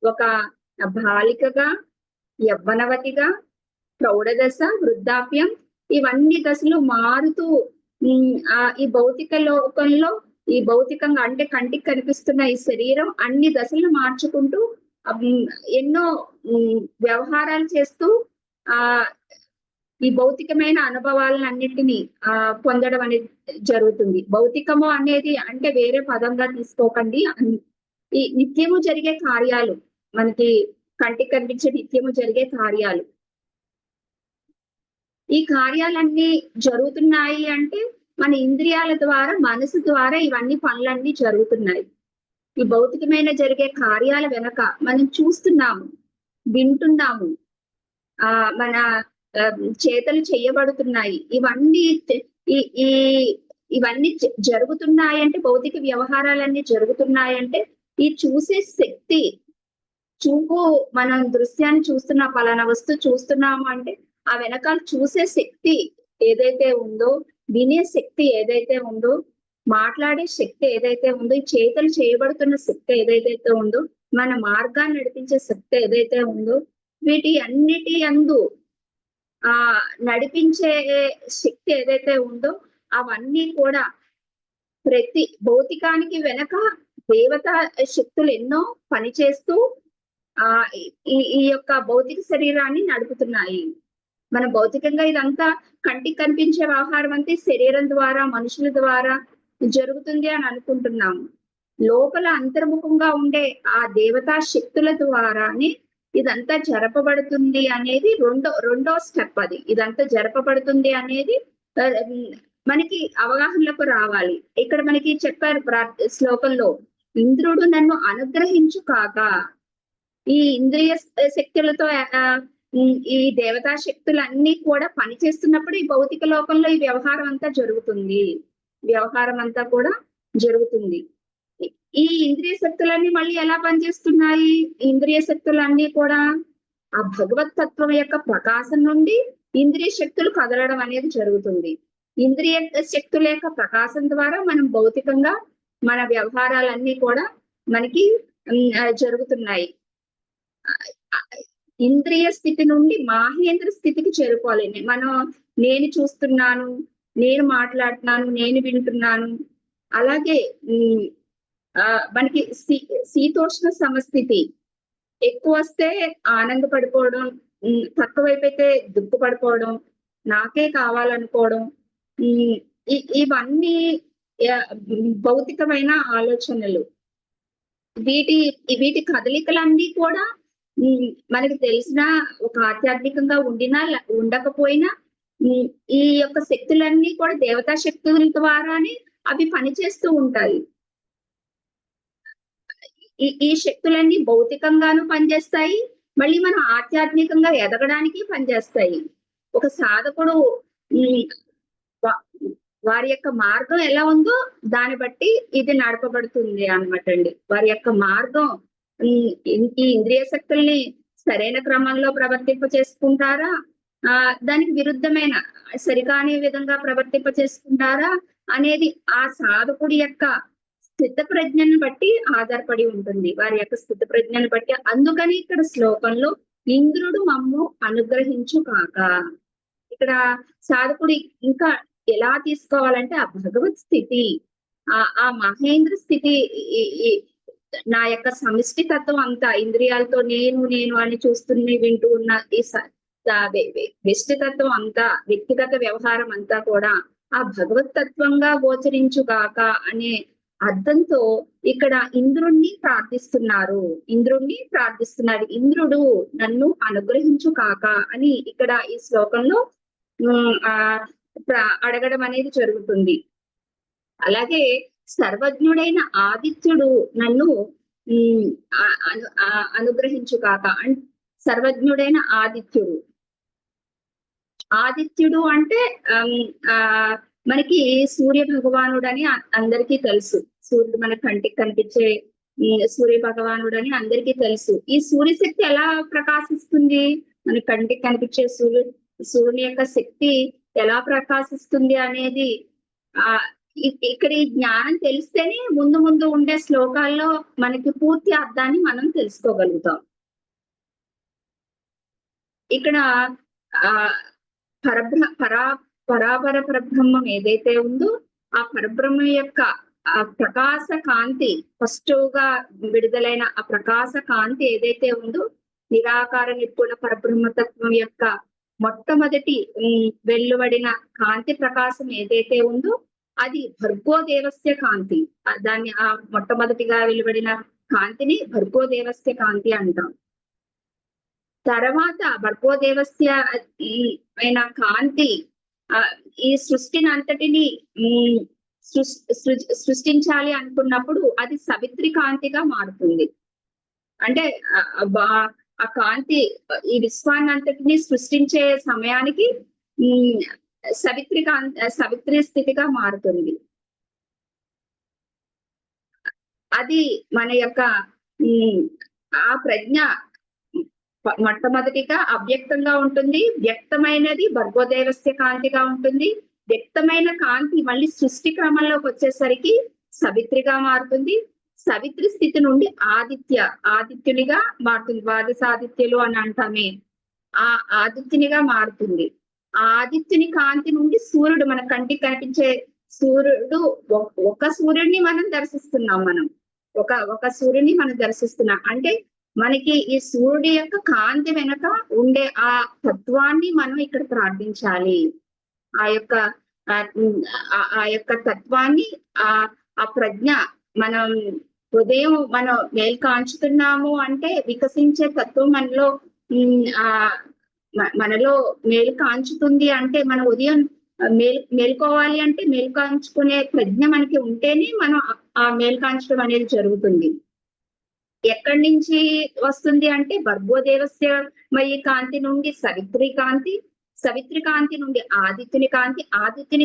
ఒక బాలికగా, యవ్వనవతిగా, ప్రౌఢదశ, వృద్ధాప్యం, ఇవన్నీ దశలు మారుతూ ఈ భౌతిక లోకంలో ఈ భౌతికంగా అంటే కంటికి కనిపిస్తున్న ఈ శరీరం అన్ని దశలు మార్చుకుంటూ ఎన్నో వ్యవహారాలు చేస్తూ ఈ భౌతికమైన అనుభవాలన్నిటినీ పొందడం అనేది జరుగుతుంది. భౌతికము అనేది అంటే వేరే పదంగా తీసుకోకండి. ఈ నిత్యము జరిగే కార్యాలు, మనకి కంటికి కనిపించే నిత్యము జరిగే కార్యాలు, ఈ కార్యాలన్నీ జరుగుతున్నాయి అంటే మన ఇంద్రియాల ద్వారా, మనసు ద్వారా ఇవన్నీ పనులన్నీ జరుగుతున్నాయి. ఈ భౌతికమైన జరిగే కార్యాల వెనక మనం చూస్తున్నాము, వింటున్నాము, మన చేతలు చేయబడుతున్నాయి. ఇవన్నీ జరుగుతున్నాయి అంటే, భౌతిక వ్యవహారాలన్నీ జరుగుతున్నాయంటే ఈ చూసే శక్తి, చూపు, మనం దృశ్యాన్ని చూస్తున్నా, పలానా వస్తువు చూస్తున్నాము అంటే ఆ వెనకాల చూసే శక్తి ఏదైతే ఉందో, వినే శక్తి ఏదైతే ఉందో, మాట్లాడే శక్తి ఏదైతే ఉందో, ఈ చేతలు చేయబడుతున్న శక్తి ఏదైతే ఉందో, మన మార్గాన్ని నడిపించే శక్తి ఏదైతే ఉందో, వీటి అన్నిటి యందు నడిపించే శక్తి ఏదైతే ఉందో అవన్నీ కూడా ప్రతి భౌతికానికి వెనక దేవతా శక్తులు ఎన్నో పనిచేస్తూ ఈ యొక్క భౌతిక శరీరాన్ని నడుపుతున్నాయి. మన భౌతికంగా ఇదంతా కంటికి కనిపించే వ్యవహారం అంతే శరీరం ద్వారా, మనుషుల ద్వారా జరుగుతుంది అని అనుకుంటున్నాము. లోపల అంతర్ముఖంగా ఉండే ఆ దేవతా శక్తుల ద్వారానే ఇదంతా జరపబడుతుంది అనేది రెండో స్టెప్. అది ఇదంతా జరపబడుతుంది అనేది మనకి అవగాహనలోకి రావాలి. ఇక్కడ మనకి చెప్పారు శ్లోకంలో, ఇంద్రుడు నన్ను అనుగ్రహించు కాక. ఈ ఇంద్రియ శక్తులతో ఈ దేవతా శక్తులన్నీ కూడా పనిచేస్తున్నప్పుడు ఈ భౌతిక లోకంలో ఈ వ్యవహారం అంతా జరుగుతుంది. వ్యవహారం అంతా కూడా జరుగుతుంది. ఈ ఇంద్రియ శక్తులన్నీ మళ్ళీ ఎలా పనిచేస్తున్నాయి? ఇంద్రియ శక్తులన్నీ కూడా ఆ భగవత్ తత్వం యొక్క ప్రకాశం నుండి ఇంద్రియ శక్తులు కదలడం అనేది జరుగుతుంది. ఇంద్రియ శక్తుల యొక్క ప్రకాశం ద్వారా మనం భౌతికంగా మన వ్యవహారాలన్నీ కూడా మనకి జరుగుతున్నాయి. ఇంద్రియ స్థితి నుండి మాహేంద్ర స్థితికి చేరుకోవాలి. నేను చూస్తున్నాను, నేను మాట్లాడుతున్నాను, నేను వింటున్నాను. అలాగే మనకి శీతోష్ణ సమస్థితి ఎక్కువ వస్తే ఆనందపడిపోవడం, తక్కువైపోతే దుఃఖపడిపోవడం, నాకే కావాలనుకోవడం, ఇవన్నీ భౌతికమైన ఆలోచనలు. వీటి కదలికలన్నీ కూడా మనకి తెలిసిన ఒక ఆధ్యాత్మికంగా ఉండినా ఉండకపోయినా ఈ యొక్క శక్తులన్నీ కూడా దేవతా శక్తుల ద్వారానే అవి పనిచేస్తూ ఉంటాయి. ఈ శక్తులన్నీ భౌతికంగాను పనిచేస్తాయి, మళ్ళీ మనం ఆధ్యాత్మికంగా ఎదగడానికి పనిచేస్తాయి. ఒక సాధకుడు వారి యొక్క మార్గం ఎలా ఉందో దాన్ని బట్టి ఇది నడపబడుతుంది అన్నమాట అండి. వారి యొక్క మార్గం ఈ ఇంద్రియ శక్తుల్ని సరైన క్రమంలో ప్రవర్తింప చేసుకుంటారా, దానికి విరుద్ధమైన సరికాని విధంగా ప్రవర్తింప చేసుకుంటారా అనేది ఆ సాధకుడి యొక్క స్థిత ప్రజ్ఞను బట్టి ఆధారపడి ఉంటుంది, వారి యొక్క స్థిత ప్రజ్ఞను బట్టి. అందుకని ఇక్కడ శ్లోకంలో ఇంద్రుడు మమ్ము అనుగ్రహించు కాక, ఇక్కడ సాధకుడు ఇంకా ఎలా తీసుకోవాలంటే ఆ భగవత్ స్థితి, ఆ మహేంద్ర స్థితి, నా యొక్క సమిష్టి తత్వం అంతా ఇంద్రియాలతో నేను నేను అని చూస్తున్న వింటూ ఉన్న ఈ వ్యష్టి తత్వం అంతా, వ్యక్తిగత వ్యవహారం అంతా కూడా ఆ భగవత్ తత్వంగా గోచరించుగాక అనే అర్థంతో ఇక్కడ ఇంద్రుణ్ణి ప్రార్థిస్తున్నారు. ఇంద్రుడు నన్ను అనుగ్రహించు కాక అని ఇక్కడ ఈ శ్లోకంలో అడగడం అనేది జరుగుతుంది. అలాగే సర్వజ్ఞుడైన ఆదిత్యుడు నన్ను అనుగ్రహించు కాక. సర్వజ్ఞుడైన ఆదిత్యుడు అంటే మనకి సూర్య భగవానుడు అని అందరికీ తెలుసు. సూర్యుడు మన కంటికి కనిపించే సూర్య భగవానుడు అని అందరికీ తెలుసు. ఈ సూర్యశక్తి ఎలా ప్రకాశిస్తుంది? మన కంటికి కనిపించే సూర్యుని యొక్క శక్తి ఎలా ప్రకాశిస్తుంది అనేది ఇక్కడ ఈ జ్ఞానం తెలిస్తేనే ముందు ముందు ఉండే శ్లోకాల్లో మనకి పూర్తి అర్థాన్ని మనం తెలుసుకోగలుగుతాం. ఇక్కడ పరాపర పరబ్రహ్మం ఏదైతే ఉందో ఆ పరబ్రహ్మం యొక్క ఆ ప్రకాశ కాంతి, ఫస్ట్ గా విడుదలైన ఆ ప్రకాశ కాంతి ఏదైతే ఉందో, నిరాకార నిర్గుణ పరబ్రహ్మతత్వం యొక్క మొట్టమొదటి వెలువడిన కాంతి ప్రకాశం ఏదైతే ఉందో అది భర్గోదేవస్య కాంతి. దాన్ని ఆ మొట్టమొదటిగా వెలువడిన కాంతిని భర్గోదేవస్య కాంతి అంటాం. తర్వాత భర్గోదేవస్య అయిన కాంతి ఈ సృష్టిని అంతటిని సృష్టించాలి అనుకున్నప్పుడు అది సవిత్రి కాంతిగా మారుతుంది. అంటే ఆ కాంతి ఈ విశ్వాన్ని అంతటిని సృష్టించే సమయానికి సవిత్రి స్థితిగా మారుతుంది. అది మన యొక్క ఆ ప్రజ్ఞ మొట్టమొదటిగా అవ్యక్తంగా ఉంటుంది. వ్యక్తమైనది భర్గోదేవస్య కాంతిగా ఉంటుంది. వ్యక్తమైన కాంతి మళ్ళీ సృష్టి క్రమంలోకి వచ్చేసరికి సవిత్రిగా మారుతుంది. సవిత్రి స్థితి నుండి ఆదిత్యునిగా మారుతుంది. ద్వాదశాదిత్యులు అని అంటామే, ఆ ఆదిత్యునిగా మారుతుంది. ఆ ఆదిత్యుని కాంతి నుండి సూర్యుడు, మన కంటికి కనిపించే సూర్యుడు, ఒక సూర్యుడిని మనం దర్శిస్తున్నాం. ఒక సూర్యుడిని మనం దర్శిస్తున్నాం అంటే మనకి ఈ సూర్యుడి యొక్క కాంతి వెనక ఉండే ఆ తత్వాన్ని మనం ఇక్కడ ప్రార్థించాలి. ఆ యొక్క తత్వాన్ని, ఆ ప్రజ్ఞ మనం ఉదయం మనం మేల్కాంచుతున్నాము అంటే వికసించే తత్వం మనలో మేలు కాంచుతుంది అంటే మన ఉదయం మేల్కోవాలి అంటే మేల్కాంచుకునే ప్రజ్ఞ మనకి ఉంటేనే మనం ఆ మేల్కాంచడం అనేది జరుగుతుంది. ఎక్కడి నుంచి వస్తుంది అంటే భర్గోదేవస్యమయి కాంతి నుండి సవిత్రి కాంతి నుండి ఆదిత్యుని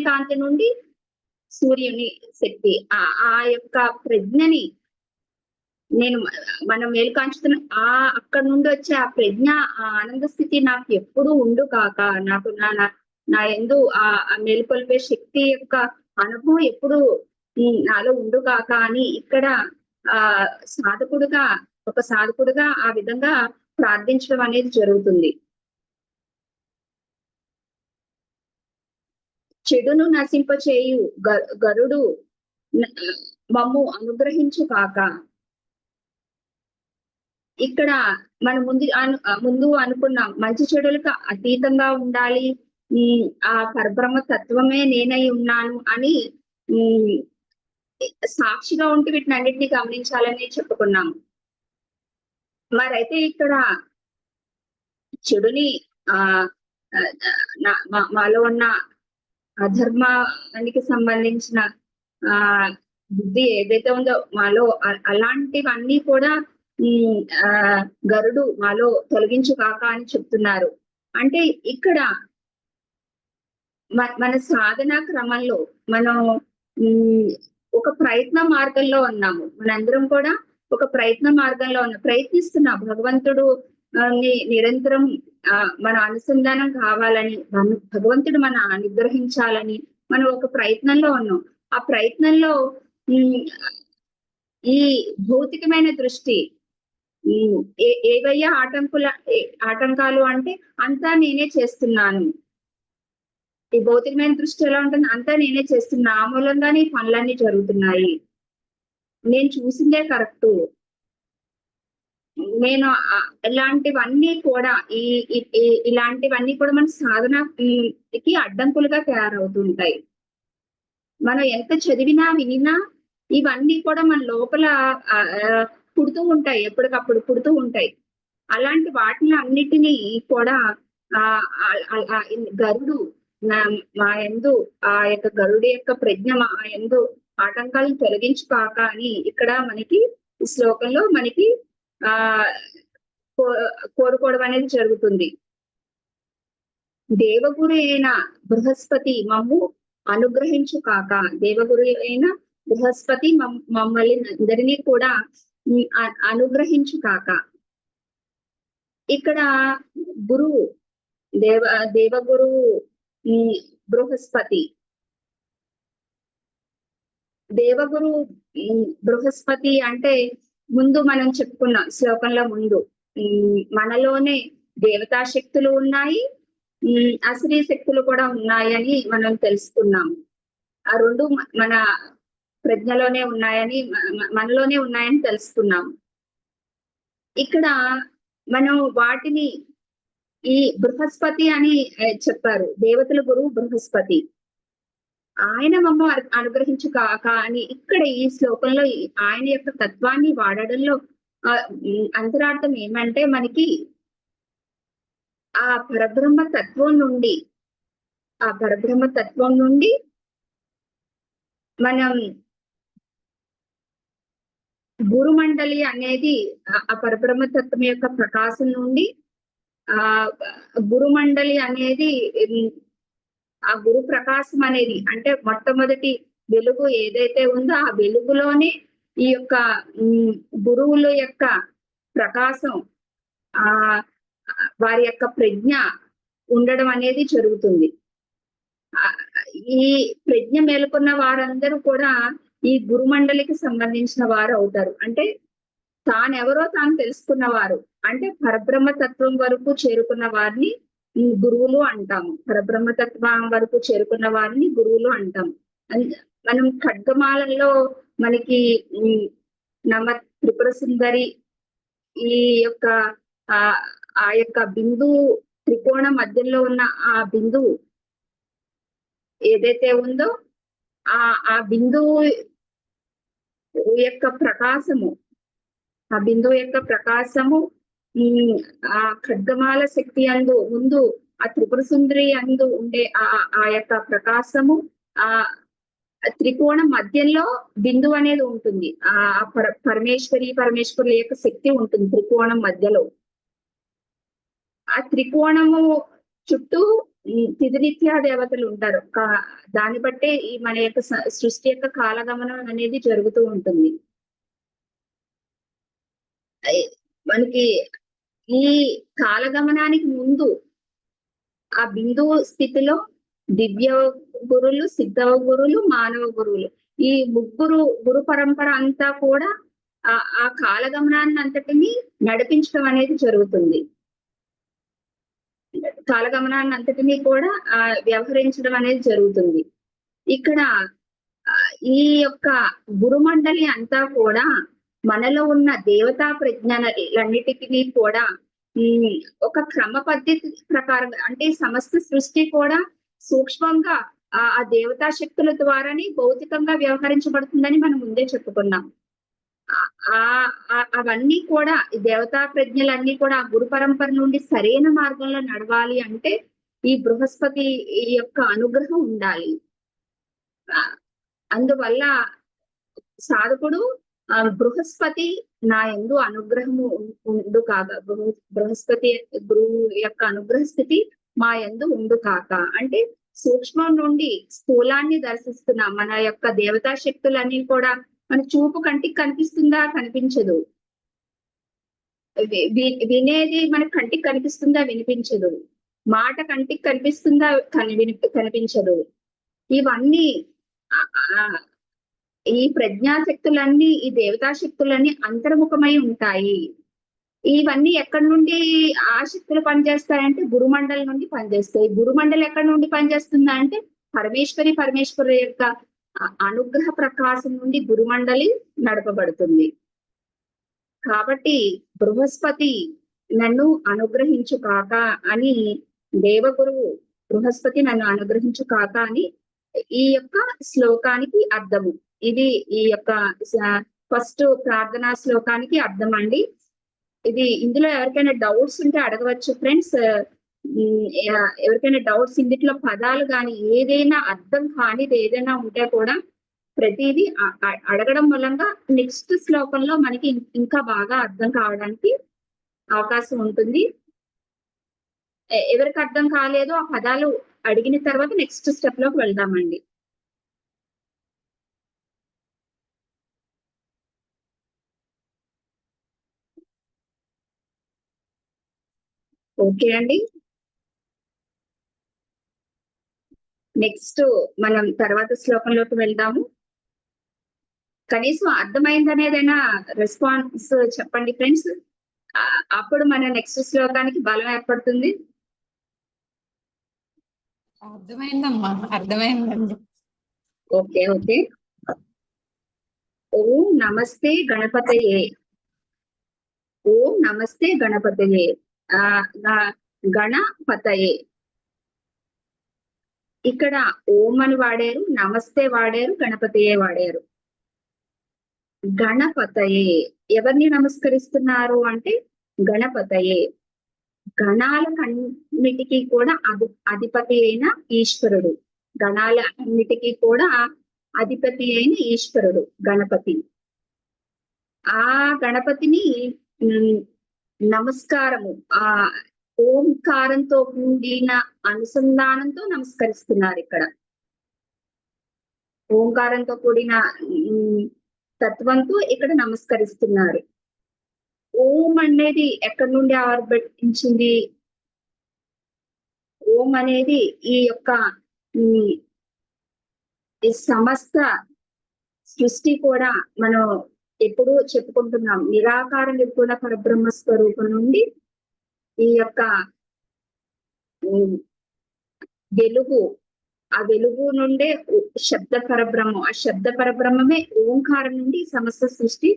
కాంతి నుండి సూర్యుని శక్తి. ఆ యొక్క ప్రజ్ఞని మనం మేలుకాంచుతున్న అక్కడ నుండి వచ్చే ఆ ప్రజ్ఞ, ఆ ఆనంద స్థితి నాకు ఎప్పుడు ఉండు కాక, నాకు నా యందు ఆ మేలుకొల్పే శక్తి యొక్క అనుభవం ఎప్పుడు నాలో ఉండు కాక అని ఇక్కడ ఒక సాధకుడుగా ఆ విధంగా ప్రార్థించడం అనేది జరుగుతుంది. చెడును నశింపచేయు గరుడు మమ్ము అనుగ్రహించు కాక. ఇక్కడ మనం ముందు అనుకున్నాం మంచి చెడులకు అతీతంగా ఉండాలి, ఆ పరబ్రహ్మ తత్వమే నేనై ఉన్నాను అని సాక్షిగా ఉంటూ వీటిని అన్నిటినీ గమనించాలని చెప్పుకున్నాము. మరైతే ఇక్కడ చెడుని మాలో ఉన్న అధర్మానికి సంబంధించిన బుద్ధి ఏదైతే ఉందో మాలో, అలాంటివన్నీ కూడా గరుడు మాలో తొలగించు కాక అని చెప్తున్నారు. అంటే ఇక్కడ మన సాధన క్రమంలో మనం ఒక ప్రయత్న మార్గంలో ఉన్నాము. మనందరం కూడా ఒక ప్రయత్న మార్గంలో ప్రయత్నిస్తున్నాం. భగవంతుడు నిరంతరం మన అనుసంధానం కావాలని భగవంతుడు మన అనుగ్రహించాలని మనం ఒక ప్రయత్నంలో ఉన్నాం. ఆ ప్రయత్నంలో ఈ భౌతికమైన దృష్టి ఏవయ్యా ఆటంకాలు అంటే అంతా నేనే చేస్తున్నాను. ఈ భౌతికమైన దృష్టి ఎలా ఉంటుంది? అంతా నేనే చేస్తున్నా, ఆ మూలంగానే ఈ పనులన్నీ జరుగుతున్నాయి, నేను చూసిందే కరెక్టు, నేను ఇలాంటివన్నీ కూడా ఇలాంటివన్నీ కూడా మన సాధనకి అడ్డంకులుగా తయారవుతుంటాయి. మనం ఎంత చదివినా వినినా ఇవన్నీ కూడా మన లోపల పుడుతూ ఉంటాయి, ఎప్పటికప్పుడు పుడుతూ ఉంటాయి. అలాంటి వాటిని అన్నిటినీ కూడా గరుడు మా యందు ఆ యొక్క గరుడి యొక్క ప్రజ్ఞ మా యందు ఆటంకాలను తొలగించుకాక అని ఇక్కడ మనకి ఈ శ్లోకంలో మనకి కోరుకోవడం అనేది జరుగుతుంది. దేవగురు అయిన బృహస్పతి మమ్ము అనుగ్రహించు కాక, దేవగురు అయిన బృహస్పతి మమ్మల్ని అందరినీ కూడా అనుగ్రహించు కాక. ఇక్కడ గురువు దేవగురు బృహస్పతి, దేవగురు బృహస్పతి అంటే ముందు మనం చెప్పుకున్నాం శ్లోకంలో ముందు, మనలోనే దేవతా శక్తులు ఉన్నాయి, అసురీ శక్తులు కూడా ఉన్నాయని మనం తెలుసుకున్నాము. ఆ రెండు మన ప్రజ్ఞలోనే ఉన్నాయని మనలోనే ఉన్నాయని తెలుసుకున్నాము. ఇక్కడ మనం వాటిని ఈ బృహస్పతి అని చెప్పారు, దేవతల గురువు బృహస్పతి, ఆయన మమ్మ అనుగ్రహించు కాక అని ఇక్కడ ఈ శ్లోకంలో ఆయన యొక్క తత్వాన్ని వాడడంలో అంతరార్థం ఏమంటే మనకి ఆ పరబ్రహ్మ తత్వం నుండి మనం గురుమండలి అనేది ఆ పరబ్రహ్మ తత్వం యొక్క ప్రకాశం నుండి గురుమండలి అనేది ఆ గురు ప్రకాశం అనేది అంటే మొట్టమొదటి వెలుగు ఏదైతే ఉందో ఆ వెలుగులోనే ఈ యొక్క గురువుల యొక్క ప్రకాశం వారి యొక్క ప్రజ్ఞ ఉండడం అనేది జరుగుతుంది. ఈ ప్రజ్ఞ మేలుకున్న వారందరూ కూడా ఈ గురుమండలికి సంబంధించిన వారు అవుతారు. అంటే తానెవరో తాను తెలుసుకున్నవారు, అంటే పరబ్రహ్మ తత్వం వరకు చేరుకున్న వారిని గురువులు అంటాము. పరబ్రహ్మ తత్వం వరకు చేరుకున్న వారిని గురువులు అంటాము. మనం ఖడ్గమాలలో మనకి నమ త్రిపుర సుందరి ఈ యొక్క ఆ యొక్క బిందువు త్రికోణ మధ్యలో ఉన్న ఆ బిందువు ఏదైతే ఉందో ఆ బిందువు యొక్క ప్రకాశము, ఆ బిందువు యొక్క ప్రకాశము ఆ ఖడ్గమాల శక్తి అందు ముందు ఆ త్రిపుర సుందరి అందు ఉండే ఆ యొక్క ప్రకాశము ఆ త్రికోణం మధ్యలో బిందువు అనేది ఉంటుంది. ఆ పరమేశ్వరుల యొక్క శక్తి ఉంటుంది త్రికోణం మధ్యలో. ఆ త్రికోణము చుట్టూ తిథినిత్యా దేవతలు ఉంటారు. దాన్ని బట్టే ఈ మన యొక్క సృష్టి యొక్క కాలగమనం అనేది జరుగుతూ ఉంటుంది. మనకి ఈ కాలగమనానికి ముందు ఆ బిందువు స్థితిలో దివ్య గురులు, సిద్ధ గురులు, మానవ గురువులు, ఈ ముగ్గురు గురు పరంపర అంతా కూడా ఆ కాలగమనాన్ని అంతటిని నడిపించడం అనేది జరుగుతుంది. కాలగమనాన్ని అంతటినీ కూడా వ్యవహరించడం అనేది జరుగుతుంది. ఇక్కడ ఈ యొక్క గురుమండలి అంతా కూడా మనలో ఉన్న దేవతా ప్రజ్ఞలన్నిటికీ కూడా ఒక క్రమ పద్ధతి ప్రకారం, అంటే సమస్త సృష్టి కూడా సూక్ష్మంగా ఆ దేవతా శక్తుల ద్వారానే భౌతికంగా వ్యవహరించబడుతుందని మనం ముందే చెప్పుకున్నాం. అవన్నీ కూడా దేవతా ప్రజ్ఞలన్నీ కూడా ఆ గురు పరంపర నుండి సరైన మార్గంలో నడవాలి అంటే ఈ బృహస్పతి యొక్క అనుగ్రహం ఉండాలి. అందువల్ల సాధకుడు బృహస్పతి నా యందు అనుగ్రహము ఉండు కాక, బృహస్పతి గురువు యొక్క అనుగ్రహ స్థితి మా యందు ఉండు కాక అంటే సూక్ష్మం నుండి స్థూలాన్ని దర్శిస్తున్న మన యొక్క దేవతా శక్తులన్నీ కూడా మన చూపు కంటికి కనిపిస్తుందా? కనిపించదు. వినేది మన కంటికి కనిపిస్తుందా, వినిపించదు. మాట కంటికి కనిపిస్తుందా, కనిపించదు. ఇవన్నీ ఈ ప్రజ్ఞాశక్తులన్నీ, ఈ దేవతా శక్తులన్నీ అంతర్ముఖమై ఉంటాయి. ఇవన్నీ ఎక్కడి నుండి ఆ శక్తులు పనిచేస్తాయంటే గురుమండలి నుండి పనిచేస్తాయి. గురుమండలి ఎక్కడి నుండి పనిచేస్తుందా అంటే పరమేశ్వరి యొక్క అనుగ్రహ ప్రకాశం నుండి గురుమండలి నడపబడుతుంది. కాబట్టి బృహస్పతి నన్ను అనుగ్రహించు కాక అని, దేవగురువు బృహస్పతి నన్ను అనుగ్రహించు కాక అని ఈ యొక్క శ్లోకానికి అర్థము. ఇది ఈ యొక్క ఫస్ట్ ప్రార్థనా శ్లోకానికి అర్థం అండి. ఇది ఇందులో ఎవరికైనా డౌట్స్ ఉంటే అడగవచ్చు ఫ్రెండ్స్. ఎవరికైనా డౌట్స్ ఇందులో పదాలు కానీ ఏదైనా అర్థం కానిది ఏదైనా ఉంటే కూడా ప్రతిదీ అడగడం మూలంగా నెక్స్ట్ శ్లోకంలో మనకి ఇంకా బాగా అర్థం కావడానికి అవకాశం ఉంటుంది. ఎవరికి అర్థం కాలేదో ఆ పదాలు అడిగిన తర్వాత నెక్స్ట్ స్టెప్ లోకి వెళ్దామండి. ఓకే అండి. నెక్స్ట్ మనం తర్వాత శ్లోకంలోకి వెళ్దాము. కనీసం అర్థమైందనేదైనా రెస్పాన్స్ చెప్పండి ఫ్రెండ్స్. అప్పుడు మన నెక్స్ట్ శ్లోకానికి బలం ఏర్పడుతుంది. అర్థమైందమ్మా, అర్థమైందండి. Okay okay. ఓం నమస్తే గణపతయే. ఓం నమస్తే గణపతయే. గణపతయే. ఇక్కడ ఓం అని వాడారు, నమస్తే వాడారు, గణపతయే వాడారు. గణపతయే ఎవరిని నమస్కరిస్తున్నారు అంటే గణపతయే. గణాలకన్నిటికీ కూడా అధిపతి అయిన ఈశ్వరుడు. గణాల అన్నిటికీ కూడా అధిపతి అయిన ఈశ్వరుడు గణపతి. ఆ గణపతిని నమస్కారము ఆ ఓంకారంతో కూడిన అనుసంధానంతో నమస్కరిస్తున్నారు ఇక్కడ. ఓంకారంతో కూడిన తత్వంతో ఇక్కడ నమస్కరిస్తున్నారు. ఓం అనేది ఎక్కడి నుండి ఆవిర్భవించింది? ఓం అనేది ఈ యొక్క ఈ సమస్త సృష్టి కూడా మనం ఎప్పుడూ చెప్పుకుంటున్నాం. నిరాకార నిర్గుణ పరబ్రహ్మ స్వరూపం నుండి ఈ యొక్క వెలుగు, ఆ వెలుగు నుండే శబ్ద పరబ్రహ్మం, ఆ శబ్ద పరబ్రహ్మమే ఓంకారం నుండి సమస్త సృష్టి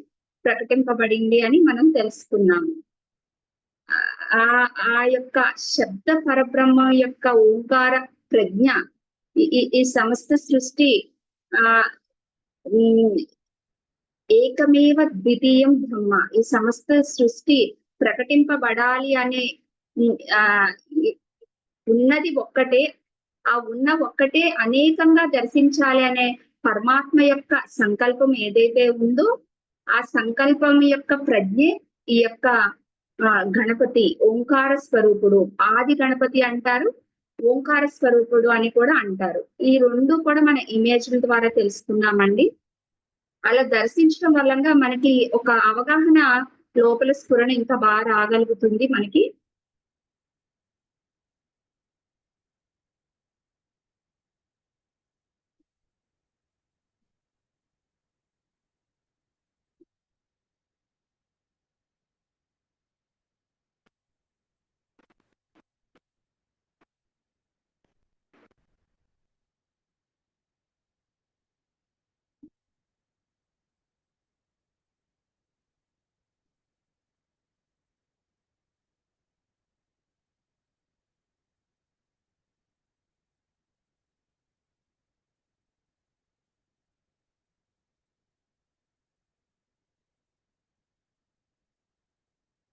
ప్రకటింపబడింది అని మనం తెలుసుకున్నాము. ఆ యొక్క శబ్ద పరబ్రహ్మం యొక్క ఓంకార ప్రజ్ఞ ఈ సమస్త సృష్టి ఏకమేవ ద్వితీయం బ్రహ్మ, ఈ సమస్త సృష్టి ప్రకటింపబడాలి అనే ఉన్నది ఒక్కటే, ఆ ఉన్న ఒక్కటే అనేకంగా దర్శించాలి అనే పరమాత్మ యొక్క సంకల్పం ఏదైతే ఉందో ఆ సంకల్పం యొక్క ప్రజ్ఞే ఈ యొక్క గణపతి. ఓంకార స్వరూపుడు, ఆది గణపతి అంటారు, ఓంకార స్వరూపుడు అని కూడా అంటారు. ఈ రెండు కూడా మన ఇమేజ్ల ద్వారా తెలుసుకున్నామండి. అలా దర్శించడం వల్ల మనకి ఒక అవగాహన లోపల స్ఫురణ ఇంకా బాగా రాగలుగుతుంది మనకి.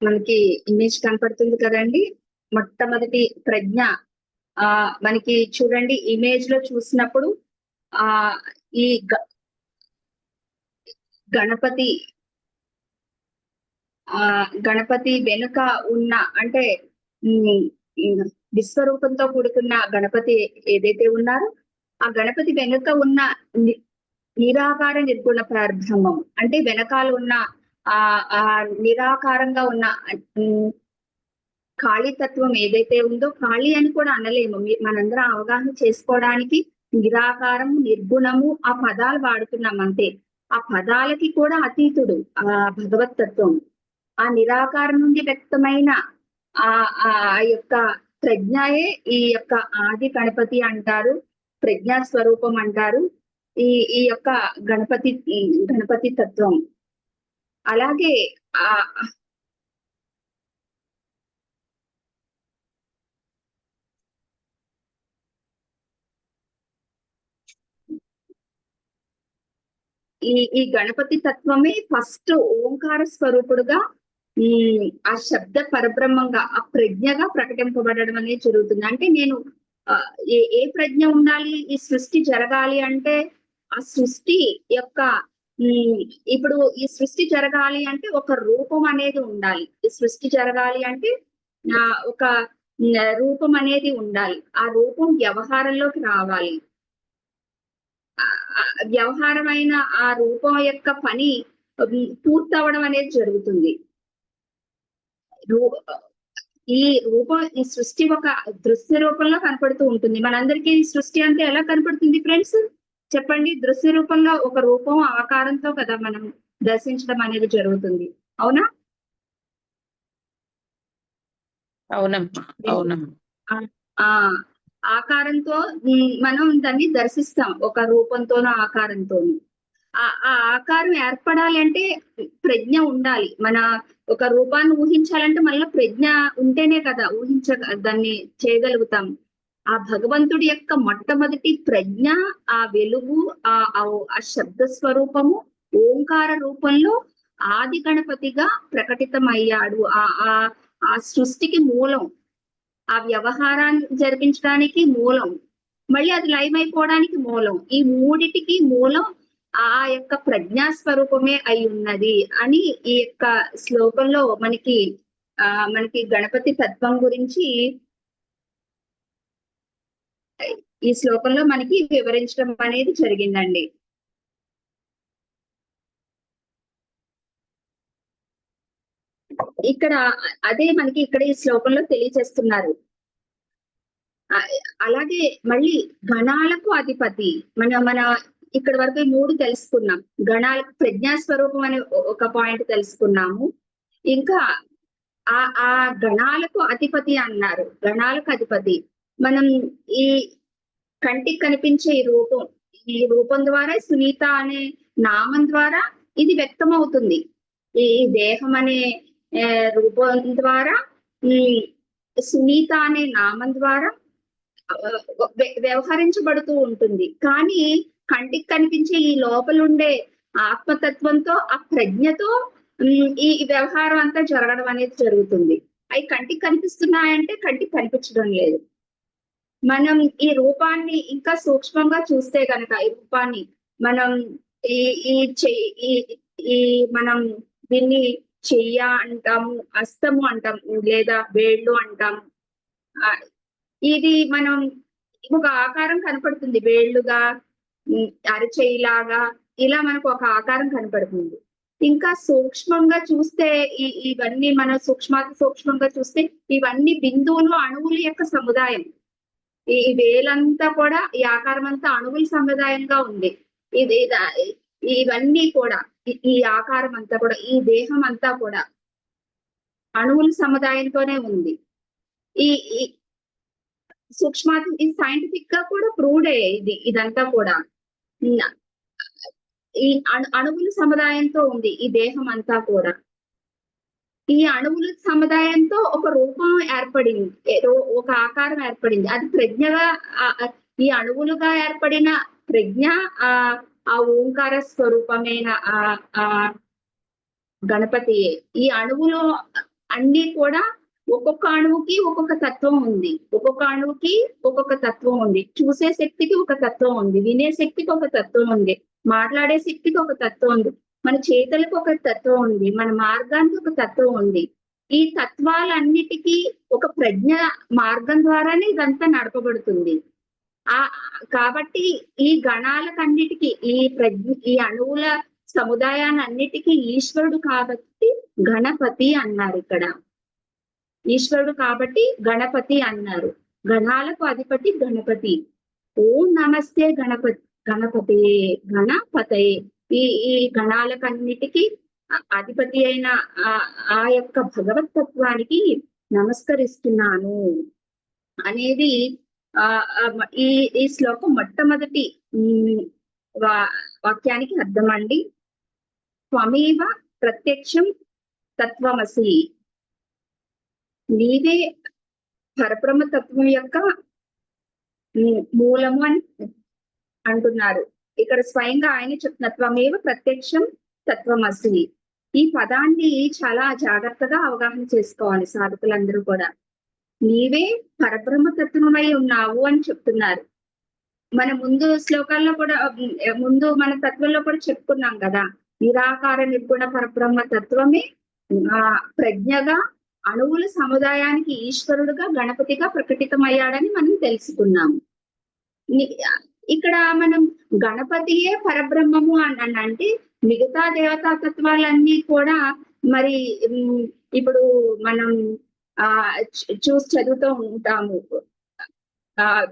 మనకి ఇమేజ్ కనపడుతుంది కదండి. మొట్టమొదటి ప్రజ్ఞ మనకి చూడండి, ఇమేజ్ లో చూసినప్పుడు ఈ గణపతి గణపతి వెనుక ఉన్న అంటే విశ్వరూపంతో కూడుకున్న గణపతి ఏదైతే ఉన్నారో ఆ గణపతి వెనుక ఉన్న నిరాకార నిర్గుణ పరబ్రహ్మం అంటే వెనకాల ఉన్న ఆ నిరాకారంగా ఉన్న ఖాళీ తత్వం ఏదైతే ఉందో, ఖాళీ అని కూడా అనలేము. మనందరం అవగాహన చేసుకోవడానికి నిరాకారము, నిర్గుణము ఆ పదాలు వాడుతున్నాం అంతే. ఆ పదాలకి కూడా అతీతుడు ఆ భగవత్ తత్వం. ఆ నిరాకారం నుండి వ్యక్తమైన ఆ ఆ యొక్క ప్రజ్ఞయే ఈ యొక్క ఆది గణపతి అంటారు, ప్రజ్ఞా స్వరూపం అంటారు. ఈ ఈ యొక్క గణపతి తత్వం. అలాగే ఆ ఈ గణపతి తత్వమే ఫస్ట్ ఓంకార స్వరూపుడుగా ఆ శబ్ద పరబ్రహ్మంగా ఆ ప్రజ్ఞగా ప్రకటింపబడడం అనేది జరుగుతుంది. అంటే నేను ఏ ప్రజ్ఞ ఉండాలి ఈ సృష్టి జరగాలి అంటే, ఆ సృష్టి యొక్క ఇప్పుడు ఈ సృష్టి జరగాలి అంటే ఒక రూపం అనేది ఉండాలి. ఈ సృష్టి జరగాలి అంటే ఒక రూపం అనేది ఉండాలి. ఆ రూపం వ్యవహారంలోకి రావాలి. వ్యవహారమైన ఆ రూపం యొక్క పని పూర్తవడం అనేది జరుగుతుంది. ఈ సృష్టి ఒక దృశ్య రూపంలో కనపడుతూ ఉంటుంది. మనందరికీ ఈ సృష్టి అంటే ఎలా కనపడుతుంది ఫ్రెండ్స్ చెప్పండి? దృశ్య రూపంలో ఒక రూపం ఆకారంతో కదా మనం దర్శించడం అనేది జరుగుతుంది. అవునా? అవునమ్మా, అవునమ్మా. ఆకారంతో మనం దాన్ని దర్శిస్తాం, ఒక రూపంతోనో ఆకారంతోనూ. ఆ ఆకారం ఏర్పడాలి అంటే ప్రజ్ఞ ఉండాలి. మన ఒక రూపాన్ని ఊహించాలంటే మళ్ళీ ప్రజ్ఞ ఉంటేనే కదా దాన్ని చేయగలుగుతాం. ఆ భగవంతుడి యొక్క మొట్టమొదటి ప్రజ్ఞ, ఆ వెలుగు, ఆ శబ్ద స్వరూపము ఓంకార రూపంలో ఆది గణపతిగా ప్రకటితమయ్యాడు. ఆ సృష్టికి మూలం, ఆ వ్యవహారాన్ని జరిపించడానికి మూలం, మళ్ళీ అది లయమైపోవడానికి మూలం. ఈ మూడిటికి మూలం ఆ యొక్క ప్రజ్ఞా స్వరూపమే అయి ఉన్నది అని ఈ యొక్క శ్లోకంలో మనకి గణపతి తత్వం గురించి ఈ శ్లోకంలో మనకి వివరించడం అనేది జరిగిందండి. ఇక్కడ అదే మనకి ఇక్కడ ఈ శ్లోకంలో తెలియచేస్తున్నారు. అలాగే మళ్ళీ గణాలకు అధిపతి. మన ఇక్కడ వరకు 3 తెలుసుకున్నాం. గణాలకు ప్రజ్ఞా స్వరూపం అనే ఒక పాయింట్ తెలుసుకున్నాము. ఇంకా ఆ గణాలకు అధిపతి అన్నారు. గణాలకు అధిపతి మనం ఈ కంటికి కనిపించే ఈ రూపం ద్వారా, సునీత అనే నామం ద్వారా ఇది వ్యక్తం అవుతుంది. ఈ దేహం అనే రూపం ద్వారా, సునీత అనే నామం ద్వారా వ్యవహరించబడుతూ ఉంటుంది. కానీ కంటికి కనిపించే ఈ లోపలుండే ఆత్మతత్వంతో, ఆ ప్రజ్ఞతో ఈ వ్యవహారం అంతా జరగడం అనేది జరుగుతుంది. అవి కంటికి కనిపిస్తున్నాయంటే కంటికి కనిపించడం లేదు. మనం ఈ రూపాన్ని ఇంకా సూక్ష్మంగా చూస్తే గనక, ఈ రూపాన్ని మనం మనం దీన్ని చెయ్య అంటాము, హస్తము అంటాము, లేదా వేళ్ళు అంటాము. ఇది మనం ఒక ఆకారం కనపడుతుంది, వేళ్ళుగా, అరచేయిలాగా ఇలా మనకు ఒక ఆకారం కనపడుతుంది. ఇంకా సూక్ష్మంగా చూస్తే ఇవన్నీ మన సూక్ష్మంగా చూస్తే ఇవన్నీ బిందువులు, అణువుల యొక్క సముదాయం. ఈ వేలంతా కూడా, ఈ ఆకారం అంతా అణువుల సముదాయంగా ఉంది. ఇవన్నీ కూడా, ఈ ఆకారం అంతా కూడా, ఈ దేహం అంతా కూడా అణువుల సముదాయంతోనే ఉంది. ఈ ఇది సైంటిఫిక్ గా కూడా ప్రూవ్డే. ఇదంతా కూడా ఈ అణువుల సముదాయంతో ఉంది ఈ దేహం అంతా కూడా. ఈ అణువుల సముదాయంతో ఒక రూపం ఏర్పడింది, ఒక ఆకారం ఏర్పడింది. అది ప్రజ్ఞగా, ఈ అణువులుగా ఏర్పడిన ప్రజ్ఞ ఆ ఓంకార స్వరూపమైన ఆ గణపతియే. ఈ అణువులు అన్ని కూడా ఒక్కొక్క అణువుకి ఒక్కొక్క తత్వం ఉంది. ఒక్కొక్క అణువుకి ఒక్కొక్క తత్వం ఉంది. చూసే శక్తికి ఒక తత్వం ఉంది, వినే శక్తికి ఒక తత్వం ఉంది, మాట్లాడే శక్తికి ఒక తత్వం ఉంది, మన చేతులకు ఒక తత్వం ఉంది, మన మార్గానికి ఒక తత్వం ఉంది. ఈ తత్వాలన్నిటికీ ఒక ప్రజ్ఞ మార్గం ద్వారానే ఇదంతా నడపబడుతుంది. కాబట్టి ఈ గణాలకన్నిటికీ ఈ అణువుల సముదాయాన్ని అన్నిటికీ ఈశ్వరుడు కాబట్టి గణపతి అన్నారు ఇక్కడ. ఈశ్వరుడు కాబట్టి గణపతి అన్నారు. గణాలకు అధిపతి గణపతి. ఓం నమస్తే గణపతే గణపతయే. ఈ గణాలకన్నిటికీ అధిపతి అయిన ఆ యొక్క భగవతత్వానికి నమస్కరిస్తున్నాను అనేది ఈ శ్లోకం మొట్టమొదటి వాక్యానికి అర్థం అండి. త్వమేవ ప్రత్యక్షం తత్వమసి. నీవే పరబ్రహ్మ తత్వం యొక్క మూలము అని అంటున్నారు. ఇక్కడ స్వయంగా ఆయన చెప్తున్న త్వమేవ ప్రత్యక్షం తత్వమసి. ఈ పదాన్ని చాలా జాగ్రత్తగా అవగాహన చేసుకోవాలి సాధకులందరూ కూడా. నీవే పరబ్రహ్మ తత్వమై ఉన్నావు అని చెప్తున్నారు. మన ముందు శ్లోకాల్లో కూడా ముందు మన తత్వంలో కూడా చెప్పుకున్నాం కదా, నిరాకార నిర్గుణ పరబ్రహ్మ తత్వమే ప్రజ్ఞగా అణువుల సముదాయానికి ఈశ్వరుడుగా గణపతిగా ప్రకటితమయ్యాడని మనం తెలుసుకున్నాము. ఇక్కడ మనం గణపతియే పరబ్రహ్మము అని అంటే మిగతా దేవతా తత్వాలన్నీ కూడా మరి ఇప్పుడు మనం చూసి చదువుతూ ఉంటాము.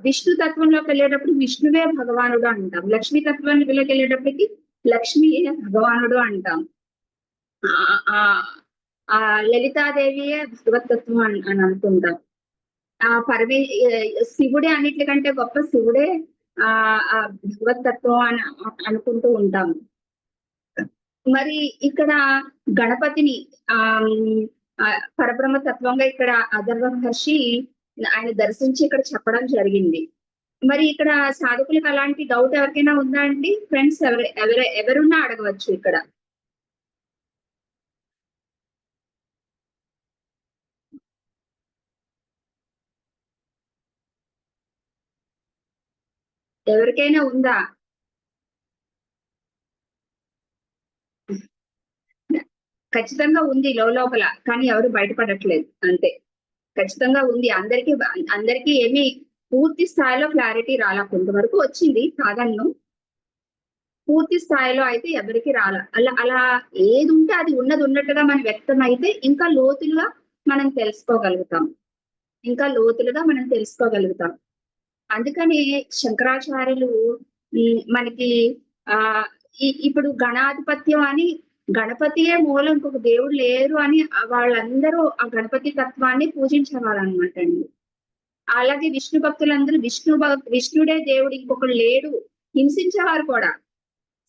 విష్ణు తత్వంలోకి వెళ్ళేటప్పుడు విష్ణువే భగవానుడు అంటాం. లక్ష్మీ తత్వంలోకి వెళ్ళేటప్పటికి లక్ష్మీయే భగవానుడు అంటాం. ఆ లలితాదేవియే భగవతత్వం అని అనుకుంటాం. శివుడే అన్నిటికంటే గొప్ప శివుడే భగవతత్వం అని అనుకుంటూ ఉంటాము. మరి ఇక్కడ గణపతిని పరబ్రహ్మ తత్వంగా ఇక్కడ అథర్వ మహర్షి ఆయన దర్శించి ఇక్కడ చెప్పడం జరిగింది. మరి ఇక్కడ సాధకులకు అలాంటి డౌట్ ఎవరికైనా ఉందా అండి ఫ్రెండ్స్? ఎవరున్నా అడగవచ్చు ఇక్కడ. ఎవరికైనా ఉందా? ఖచ్చితంగా ఉంది లోపల, కానీ ఎవరు బయటపడట్లేదు అంతే. ఖచ్చితంగా ఉంది. అందరికీ ఏమీ పూర్తి స్థాయిలో క్లారిటీ రాలా. కొంతవరకు వచ్చింది కాదన్ను, పూర్తి స్థాయిలో అయితే ఎవరికి రాలా. అలా ఏది ఉంటే అది ఉన్నట్టుగా మనం వ్యక్తం అయితే ఇంకా లోతులుగా మనం తెలుసుకోగలుగుతాం. అందుకని శంకరాచార్యులు మనకి ఇప్పుడు గణాధిపత్యం అని గణపతియే మూలం, ఇంకొక దేవుడు లేరు అని వాళ్ళందరూ ఆ గణపతి తత్వాన్ని పూజించేవాళ్ళనమాట అండి. అలాగే విష్ణు భక్తులందరూ విష్ణుడే దేవుడు, ఇంకొకడు లేడు హింసించేవారు కూడా.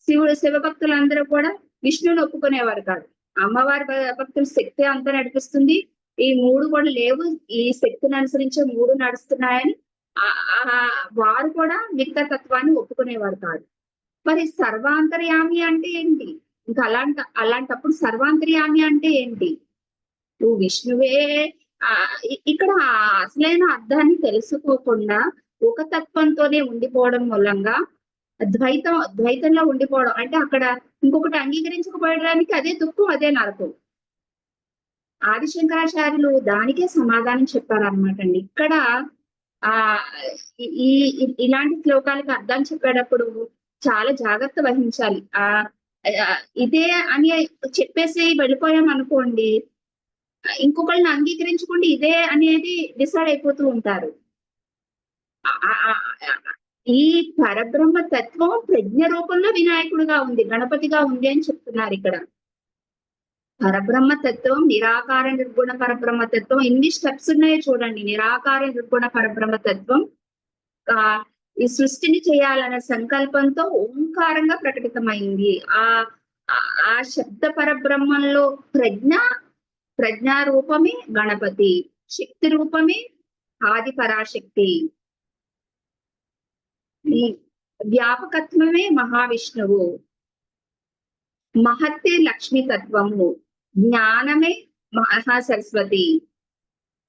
శివ భక్తులందరూ కూడా విష్ణుని ఒప్పుకునేవారు కాదు. అమ్మవారి భక్తుల శక్తి అంతా నడిపిస్తుంది, ఈ మూడు కూడా లేవు, ఈ శక్తిని అనుసరించే మూడు నడుస్తున్నాయని వారు కూడా మిగతా తత్వాన్ని ఒప్పుకునేవారు కాదు. మరి సర్వాంతర్యామి అంటే ఏంటి? ఇంకా అలాంటప్పుడు సర్వాంతర్యామి అంటే ఏంటి? నువ్వు విష్ణువే. ఇక్కడ అసలైన అర్థాన్ని తెలుసుకోకుండా ఒక తత్వంతోనే ఉండిపోవడం మూలంగా ద్వైతంలో ఉండిపోవడం అంటే అక్కడ ఇంకొకటి అంగీకరించకపోయడానికి అదే దుఃఖం, అదే నరకం. ఆదిశంకరాచార్యులు దానికే సమాధానం చెప్పారనమాట అండి. ఇక్కడ ఇలాంటి శ్లోకాలకు అర్థం చెప్పేటప్పుడు చాలా జాగ్రత్త వహించాలి. ఇదే అని చెప్పేసి వెళ్ళిపోయాం అనుకోండి, ఇంకొకళ్ళని అంగీకరించుకోండి ఇదే అనేది డిసైడ్ అయిపోతూ ఉంటారు. ఈ పరబ్రహ్మ తత్వం ప్రజ్ఞ రూపంలో వినాయకుడుగా ఉంది, గణపతిగా ఉంది అని చెప్తున్నారు ఇక్కడ. పరబ్రహ్మ తత్వం నిరాకార నిర్గుణ పరబ్రహ్మ తత్వం ఎన్ని స్టెప్స్ ఉన్నాయో చూడండి. నిరాకార నిర్గుణ పరబ్రహ్మ తత్వం ఈ సృష్టిని చేయాలన్న సంకల్పంతో ఓంకారంగా ప్రకటితమైంది. ఆ శబ్ద పరబ్రహ్మంలో ప్రజ్ఞా రూపమే గణపతి, శక్తి రూపమే ఆది పరాశక్తి, వ్యాపకత్వమే మహావిష్ణువు, మహత్తే లక్ష్మీ తత్వము, జ్ఞానమే మహాసరస్వతి.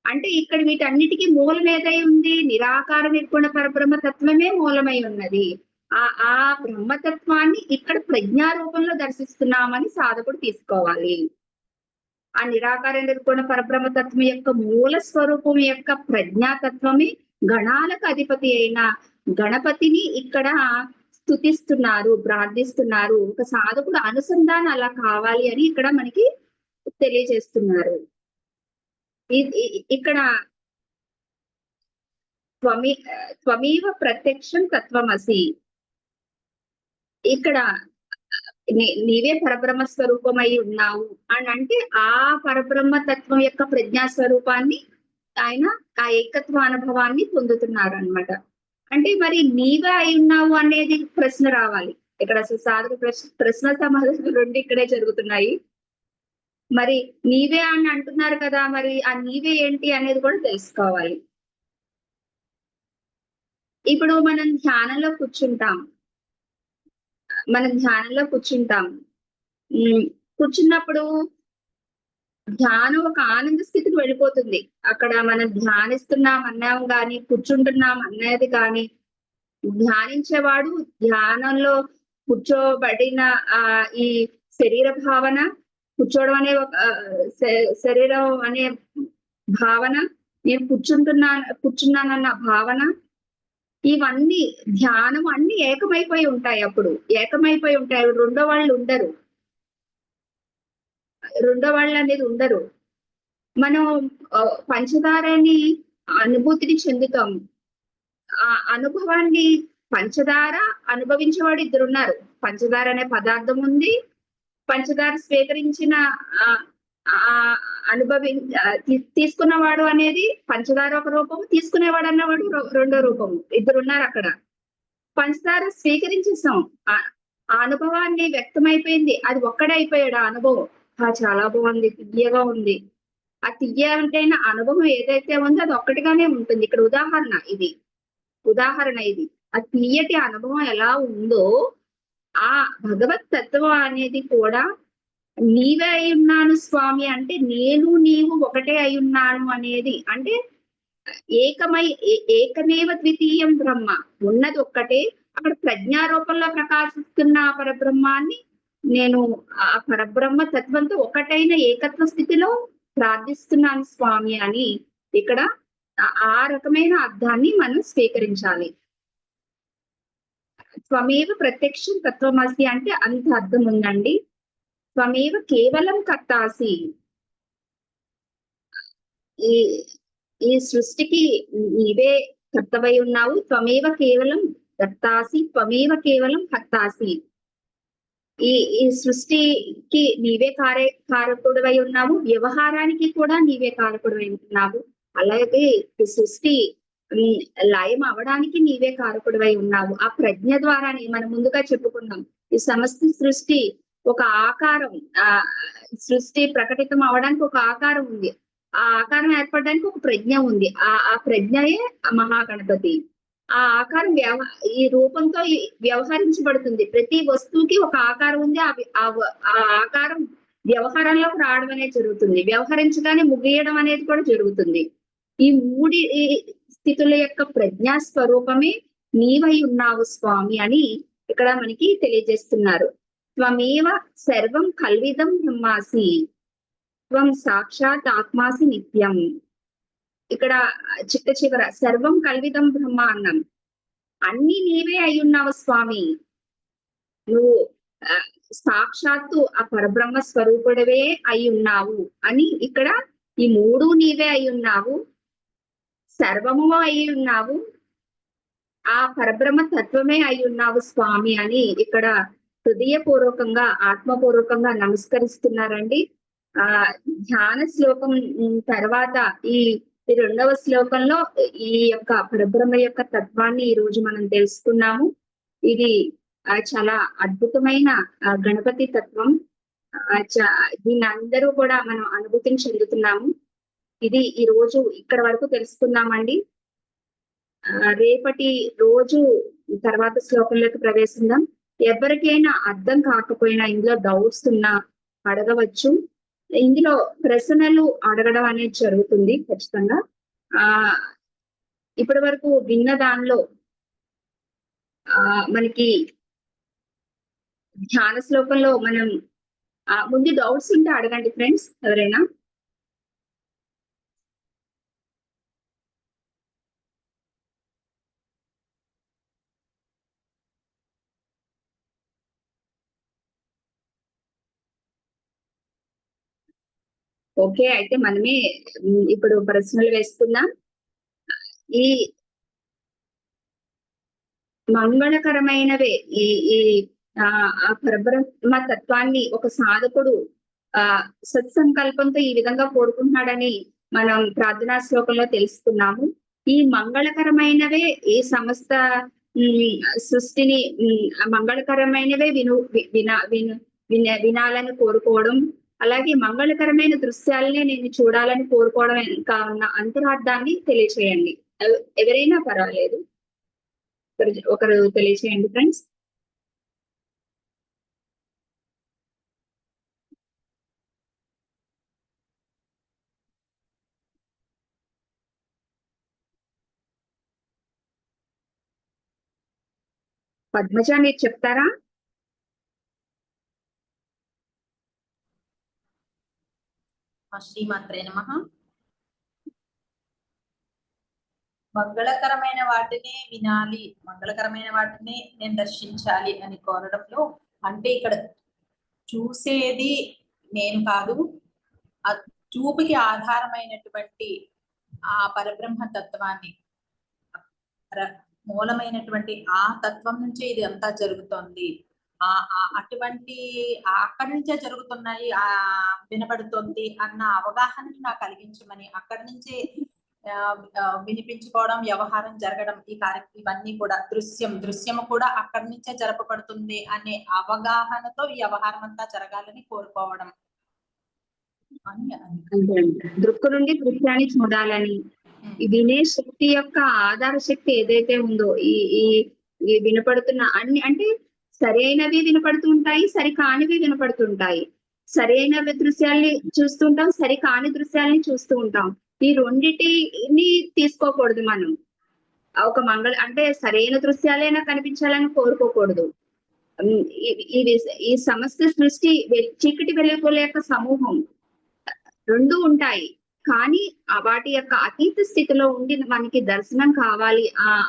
అంటే ఇక్కడ వీటన్నిటికీ మూలం ఏదై ఉంది? నిరాకార నిర్గుణ పరబ్రహ్మ తత్వమే మూలమై ఉన్నది. ఆ బ్రహ్మతత్వాన్ని ఇక్కడ ప్రజ్ఞా రూపంలో దర్శిస్తున్నామని సాధకుడు తీసుకోవాలి. ఆ నిరాకార నిర్గుణ పరబ్రహ్మ తత్వం యొక్క మూల స్వరూపం యొక్క ప్రజ్ఞాతత్వమే గణాలకు అధిపతి అయిన గణపతిని ఇక్కడ స్తుతిస్తున్నారు, ప్రార్థిస్తున్నారు. ఒక సాధకుడు అనుసంధానం అలా కావాలి అని ఇక్కడ మనకి తెలియజేస్తున్నారు. ఇక్కడ త్వమేవ ప్రత్యక్షం తత్వమసి. ఇక్కడ నీవే పరబ్రహ్మ స్వరూపమై ఉన్నావు అని అంటే ఆ పరబ్రహ్మ తత్వం యొక్క ప్రజ్ఞా స్వరూపాన్ని ఆయన ఆ ఏకత్వ అనుభవాన్ని పొందుతున్నారు అన్నమాట. అంటే మరి నీవే అయి ఉన్నావు అనేది ప్రశ్న రావాలి ఇక్కడ. అసలు సాధక ప్రశ్న సమాధానం రెండు ఇక్కడే జరుగుతున్నాయి. మరి నీవే అని అంటున్నారు కదా, మరి ఆ నీవే ఏంటి అనేది కూడా తెలుసుకోవాలి. ఇప్పుడు మనం ధ్యానంలో కూర్చుంటాం. కూర్చున్నప్పుడు ధ్యానం ఒక ఆనంద స్థితికి వెళ్ళిపోతుంది. అక్కడ మనం ధ్యానిస్తున్నాం అన్నాం గాని, కూర్చుంటున్నాం అన్నది కానీ, ధ్యానించేవాడు ధ్యానంలో కూర్చోబడిన ఈ శరీర భావన, కూర్చోవడం అనే శరీరం అనే భావన, నేను కూర్చున్నానన్న భావన, ఇవన్నీ ధ్యానం అన్ని ఏకమైపోయి ఉంటాయి. అప్పుడు ఏకమైపోయి ఉంటాయి. రెండో వాళ్ళు అనేది ఉండరు. మనం పంచదారని అనుభూతిని చెందుతాము. ఆ అనుభవాన్ని పంచదార అనుభవించేవాడు ఇద్దరున్నారు. పంచదార అనే పదార్థం ఉంది, పంచదార స్వీకరించిన తీసుకున్నవాడు అనేది పంచదార ఒక రూపము, తీసుకునేవాడు అన్నవాడు రెండో రూపము, ఇద్దరున్నారు అక్కడ. పంచదార స్వీకరించేసాం, ఆ అనుభవాన్ని వ్యక్తమైపోయింది, అది ఒక్కడే అయిపోయాడు ఆ అనుభవం. చాలా బాగుంది, తియ్యగా ఉంది. ఆ తియ్యంటైన అనుభవం ఏదైతే ఉందో అది ఒక్కటిగానే ఉంటుంది. ఇక్కడ ఉదాహరణ ఇది. ఆ తియ్యటి అనుభవం ఎలా ఉందో ఆ భగవత్ తత్వం అనేది కూడా నీవే అయి ఉన్నాను స్వామి అంటే నేను నీవు ఒకటే అయి ఉన్నాను అనేది. అంటే ఏకమేవ ద్వితీయం బ్రహ్మ, ఉన్నది ఒక్కటే. అక్కడ ప్రజ్ఞారూపంలో ప్రకాశిస్తున్న ఆ పరబ్రహ్మాన్ని నేను ఆ పరబ్రహ్మ తత్వంతో ఒకటైన ఏకత్వ స్థితిలో ప్రార్థిస్తున్నాను స్వామి అని ఇక్కడ ఆ రకమైన అర్థాన్ని మనం స్వీకరించాలి. త్వమేవ ప్రత్యక్షం తత్వమసి అంటే అంత అర్థం ఉందండి. త్వమేవ కేవలం కర్తాసి, ఈ సృష్టికి నీవే కర్తవై ఉన్నావు. త్వమేవ కేవలం కర్తాసి, త్వమేవ కేవలం కర్తాసి. ఈ సృష్టికి నీవే కారకుడివై ఉన్నావు, వ్యవహారానికి కూడా నీవే కారకుడివై ఉన్నావు. అలాగే ఈ సృష్టి లయం అవడానికి నీవే కారకుడివై ఉన్నావు. ఆ ప్రజ్ఞ ద్వారానే మనం ముందుగా చెప్పుకున్నాం, ఈ సమస్త సృష్టి ఒక ఆకారం, సృష్టి ప్రకటితం అవడానికి ఒక ఆకారం ఉంది, ఆ ఆకారం ఏర్పడడానికి ఒక ప్రజ్ఞ ఉంది. ఆ ప్రజ్ఞయే మహాగణపతి. ఆ ఆకారం ఈ రూపంతో వ్యవహరించబడుతుంది. ప్రతి వస్తువుకి ఒక ఆకారం ఉంది. ఆ ఆకారం వ్యవహారంలోకి రావడం అనేది జరుగుతుంది, వ్యవహరించగానే ముగియడం అనేది కూడా జరుగుతుంది. ఈ మూడి స్థితుల యొక్క ప్రజ్ఞా స్వరూపమే నీవై ఉన్నావు స్వామి అని ఇక్కడ మనకి తెలియజేస్తున్నారు. త్వమేవ సర్వం కల్విదం బ్రహ్మాసి, త్వం సాక్షాత్ ఆత్మాసి నిత్యం. ఇక్కడ చివర సర్వం కల్విదం బ్రహ్మ అన్నాం. అన్ని నీవే అయి ఉన్నావు స్వామి, నువ్వు సాక్షాత్తు ఆ పరబ్రహ్మ స్వరూపుడవే అయి ఉన్నావు అని ఇక్కడ ఈ మూడు నీవే అయి ఉన్నావు, సర్వము అయి ఉన్నావు, ఆ పరబ్రహ్మ తత్వమే అయి ఉన్నావు స్వామి అని ఇక్కడ హృదయపూర్వకంగా ఆత్మపూర్వకంగా నమస్కరిస్తున్నారండి. ధ్యాన శ్లోకం తర్వాత ఈ రెండవ శ్లోకంలో ఈ యొక్క పరబ్రహ్మ యొక్క తత్వాన్ని ఈ రోజు మనం తెలుసుకున్నాము. ఇది చాలా అద్భుతమైన గణపతి తత్వం. దీన్ని అందరూ కూడా మనం అనుభూతిని చెందుతున్నాము. ఇది ఈ రోజు ఇక్కడ వరకు తెలుసుకున్నామండి. రేపటి రోజు తర్వాత శ్లోకంలోకి ప్రవేశిద్దాం. ఎవరికైనా అర్థం కాకపోయినా, ఇందులో డౌట్స్ ఉన్నా అడగవచ్చు. ఇందులో ప్రశ్నలు అడగడం అనేది జరుగుతుంది ఖచ్చితంగా. ఇప్పటి వరకు విన్న దానిలో మనకి ధ్యాన శ్లోకంలో మనం ముందు డౌట్స్ ఉంటే అడగండి ఫ్రెండ్స్ ఎవరైనా. ఓకే, అయితే మనమే ఇప్పుడు ప్రశ్నలు వేసుకుందాం. ఈ మంగళకరమైనవే ఈ ఈ ఆ పరబ్రహ్మ తత్వాన్ని ఒక సాధకుడు ఆ సత్సంకల్పంతో ఈ విధంగా కోరుకుంటున్నాడని మనం ప్రార్థనా శ్లోకంలో తెలుసుకున్నాము. ఈ మంగళకరమైనవే ఈ సమస్త సృష్టిని మంగళకరమైనవే వినాలని కోరుకోవడం, అలాగే మంగళకరమైన దృశ్యాలనే నేను చూడాలని కోరుకోవడం ఇంకా ఉన్న అంతరార్థాన్ని తెలియచేయండి. ఎవరైనా పర్వాలేదు, ఒకరు తెలియచేయండి ఫ్రెండ్స్. పద్మజ, మీరు చెప్తారా? శ్రీమాత్రే నమః. మంగళకరమైన వాటిని వినాలి, మంగళకరమైన వాటిని నేను దర్శించాలి అని కోరడంలో అంటే ఇక్కడ చూసేది నేను కాదు, ఆ చూపుకి ఆధారమైనటువంటి ఆ పరబ్రహ్మ తత్వాన్ని, మూలమైనటువంటి ఆ తత్వం నుంచే ఇది అంతా జరుగుతోంది. అటువంటి అక్కడి నుంచే జరుగుతున్నాయి, వినబడుతుంది అన్న అవగాహనని నాకు కలిగించమని, అక్కడి నుంచే వినిపించుకోవడం, వ్యవహారం జరగడం, ఇవన్నీ కూడా దృశ్యము కూడా అక్కడి నుంచే జరపబడుతుంది అనే అవగాహనతో ఈ వ్యవహారం అంతా జరగాలని కోరుకోవడం అని. దృక్కు నుండి దృశ్యాన్ని చూడాలని, వినే శక్తి యొక్క ఆధార శక్తి ఏదైతే ఉందో ఈ వినపడుతున్న అన్ని, అంటే సరైనవి వినపడుతుంటాయి, సరికానివి వినపడుతుంటాయి. సరైన దృశ్యాల్ని చూస్తుంటాం, సరికాని దృశ్యాల్ని చూస్తూ ఉంటాం. ఈ రెండిటిని తీసుకోకూడదు మనం. ఒక అంటే సరైన దృశ్యాలైనా కనిపించాలని కోరుకోకూడదు. ఈ సమస్త సృష్టి చీకటి వెలుగుల యొక్క సమూహం రెండు ఉంటాయి, కానీ వాటి యొక్క అతీత స్థితిలో ఉండి మనకి దర్శనం కావాలి,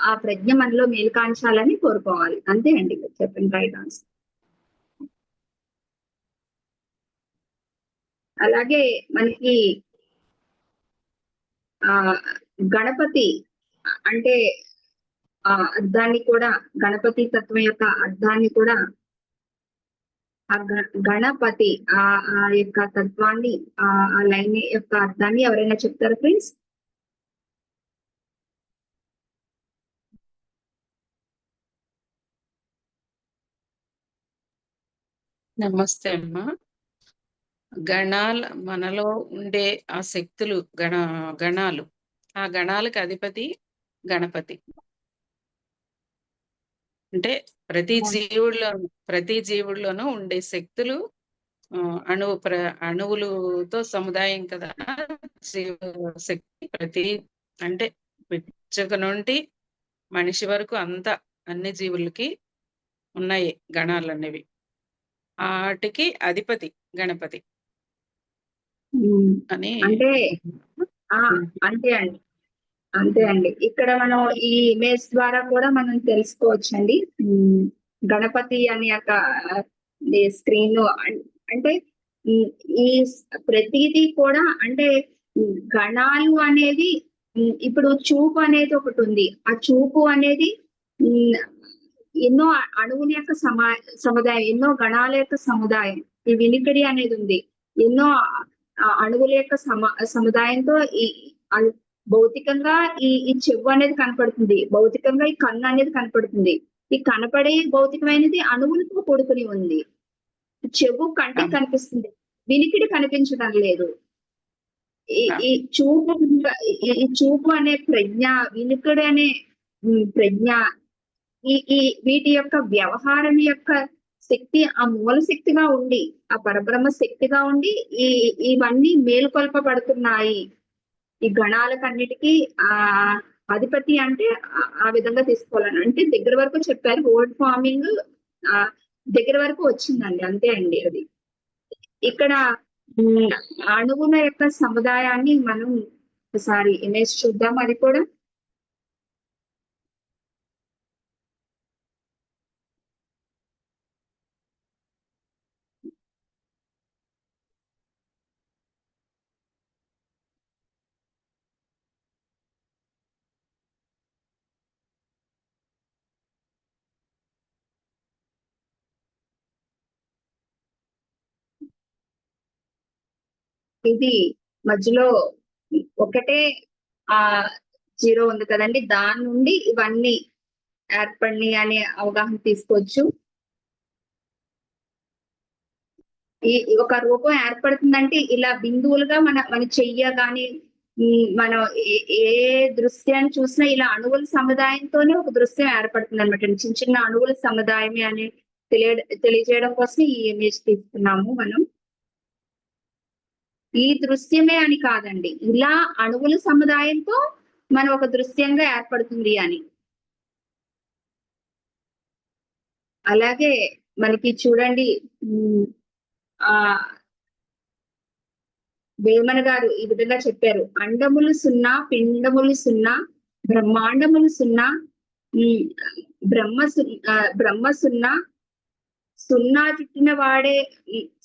ఆ ప్రజ్ఞ మనలో మేల్కాంచాలని కోరుకోవాలి. అంతే అండి, చెప్పండి, రైట్ ఆన్సర్. అలాగే మనకి గణపతి అంటే అర్థాన్ని కూడా, గణపతి తత్వం యొక్క అర్థాన్ని కూడా, ఆ గణపతి ఆ యొక్క తత్వాన్ని, ఆ లైన్ యొక్క అర్థాన్ని ఎవరైనా చెప్తారా ఫ్రెండ్స్? నమస్తే అమ్మా. మనలో ఉండే ఆ శక్తులు, గణాలు, ఆ గణాలకు అధిపతి గణపతి. అంటే ప్రతి జీవుల్లోనూ ఉండే శక్తులు అణువులతో సముదాయం కదా శక్తి. ప్రతి అంటే పిచ్చుక నుండి మనిషి వరకు అంతా అన్ని జీవులకి ఉన్నాయి గణాలు అనేవి. వాటికి అధిపతి గణపతి అని. అంతే అండి. ఇక్కడ మనం ఈ ఇమేజ్ ద్వారా కూడా మనం తెలుసుకోవచ్చండి. గణపతి అనే యొక్క స్క్రీన్ అంటే ఈ ప్రతిదీ కూడా, అంటే గణాలు అనేది, ఇప్పుడు చూపు అనేది ఒకటి ఉంది. ఆ చూపు అనేది ఎన్నో అణువుల యొక్క సముదాయం, ఎన్నో గణాల యొక్క సముదాయం. ఈ వినికిడి అనేది ఉంది, ఎన్నో అణువుల యొక్క సముదాయంతో భౌతికంగా ఈ చెవు అనేది కనపడుతుంది, భౌతికంగా ఈ కన్ను అనేది కనపడుతుంది. ఈ కనపడే భౌతికమైనది అణువులతో కూడుకుని ఉంది. చెవు కంటికి కనిపిస్తుంది, వినికిడి కనిపించడం లేదు. ఈ చూపు అనే ప్రజ్ఞ, వినికిడి అనే ప్రజ్ఞ, వీటి యొక్క వ్యవహారం యొక్క శక్తి ఆ మూల శక్తిగా ఉండి, ఆ పరబ్రహ్మ శక్తిగా ఉండి ఇవన్నీ మేలుకొల్పబడుతున్నాయి. ఈ గణాలకన్నిటికీ అధిపతి అంటే ఆ విధంగా తీసుకోవాలని, అంటే దగ్గర వరకు చెప్పారు. వర్డ్ ఫార్మింగ్ దగ్గర వరకు వచ్చిందండి, అంతే అండి. అది ఇక్కడ అణువుల యొక్క సముదాయాన్ని మనం ఒకసారి ఇమేజ్ చూద్దాం. అది కూడా ఇది మధ్యలో ఒకటే ఆ 0 ఉంది కదండి, దాని నుండి ఇవన్నీ ఏర్పడినాయి అనే అవగాహన తీసుకోవచ్చు. ఈ ఒక రూపం ఏర్పడుతుందంటే ఇలా బిందువులుగా మన చెయ్య గాని మనం ఏ దృశ్యాన్ని చూసినా ఇలా అణువుల సముదాయంతోనే ఒక దృశ్యం ఏర్పడుతుంది అనమాట. చిన్న చిన్న అణువుల సముదాయమే అని తెలియజేయడం కోసం ఈ ఇమేజ్ తీసుకున్నాము మనం. ఈ దృశ్యమే అని కాదండి, ఇలా అణువుల సముదాయంతో మనం ఒక దృశ్యంగా ఏర్పడుతుంది అని. అలాగే మనకి చూడండి వేమన గారు ఈ విధంగా చెప్పారు: అండములు 0, పిండములు 0, బ్రహ్మాండములు 0, బ్రహ్మ 0, 0 చుట్టిన వాడే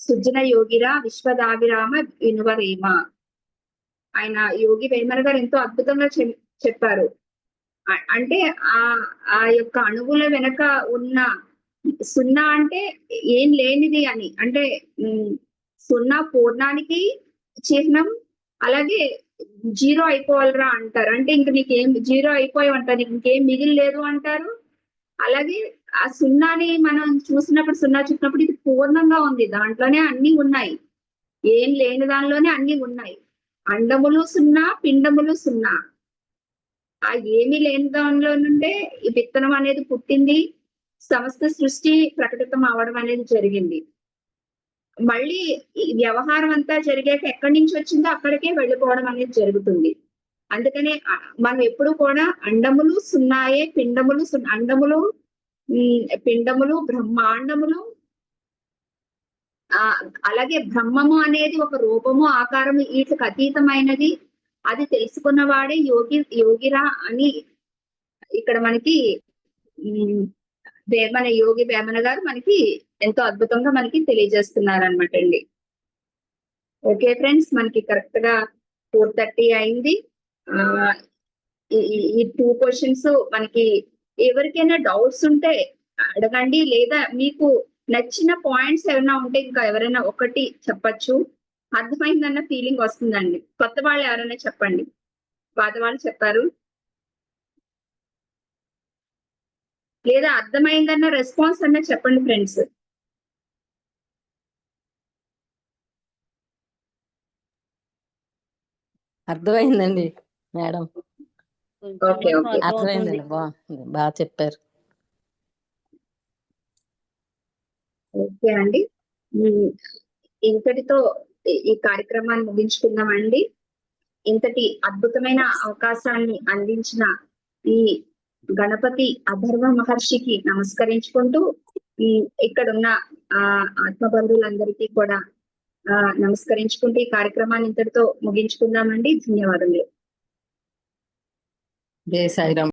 సుజన యోగిరా విశ్వదాభిరామ వినువరేమ. ఆయన యోగి వేమన గారు ఎంతో అద్భుతంగా చెప్పారు. అంటే ఆ యొక్క అణువుల వెనక ఉన్న 0 అంటే ఏం లేనిది అని, అంటే 0 పూర్ణానికి చిహ్నం. అలాగే 0 అయిపోవాలరా అంటారు, అంటే ఇంక నీకేం 0 అయిపోయావంటారు, నీకు ఇంకేం మిగిలిలేదు అంటారు. అలాగే ఆ 0ని మనం చూసినప్పుడు 0 చూసినప్పుడు ఇది పూర్ణంగా ఉంది, దాంట్లోనే అన్ని ఉన్నాయి, ఏం లేని దానిలోనే అన్ని ఉన్నాయి. అండములు 0, పిండములు 0. ఆ ఏమీ లేని దానిలో నుండే ఈ విత్తనం అనేది పుట్టింది, సమస్త సృష్టి ప్రకటితం అవడం అనేది జరిగింది. మళ్ళీ ఈ వ్యవహారం అంతా జరిగాక ఎక్కడి నుంచి వచ్చిందో అక్కడికే వెళ్ళిపోవడం అనేది జరుగుతుంది. అందుకనే మనం ఎప్పుడు కూడా అండములు 0, పిండములు 0. అండములు, పిండములు, బ్రహ్మాండములు, అలాగే బ్రహ్మము అనేది ఒక రూపము, ఆకారము, వీటికి అతీతమైనది. అది తెలుసుకున్నవాడే యోగిరా అని ఇక్కడ మనకి యోగి వేమన గారు మనకి ఎంతో అద్భుతంగా మనకి తెలియజేస్తున్నారు అనమాట అండి. ఓకే ఫ్రెండ్స్, మనకి కరెక్ట్ గా 4:30 అయింది. ఈ 2 క్వశ్చన్స్ మనకి ఎవరికైనా డౌట్స్ ఉంటే అడగండి, లేదా మీకు నచ్చిన పాయింట్స్ ఏమైనా ఉంటే ఇంకా ఎవరైనా ఒకటి చెప్పచ్చు. అర్థమైందన్న ఫీలింగ్ వస్తుందండి. కొత్త వాళ్ళు ఎవరైనా చెప్పండి, పాత వాళ్ళు చెప్పారు. లేదా అర్థమైందన్న రెస్పాన్స్ అన్న చెప్పండి ఫ్రెండ్స్. అర్థమైందండి మేడం. ఓకే ఓకే, అర్థమైందండి, బాగుంది, బాగా చెప్పారు. ఓకే అండి. ఇంతటితో ఈ కార్యక్రమాన్ని ముగించుకుందామండి. ఇంతటి అద్భుతమైన అవకాశాన్ని అందించిన ఈ గణపతి అథర్వ మహర్షికి నమస్కరించుకుంటూ ఇక్కడున్న ఆత్మబంధువులందరికీ కూడా నమస్కరించుకుంటూ ఈ కార్యక్రమాన్ని ఇంతటితో ముగించుకుందామండి. ధన్యవాదములు. జై సాయిరామ్.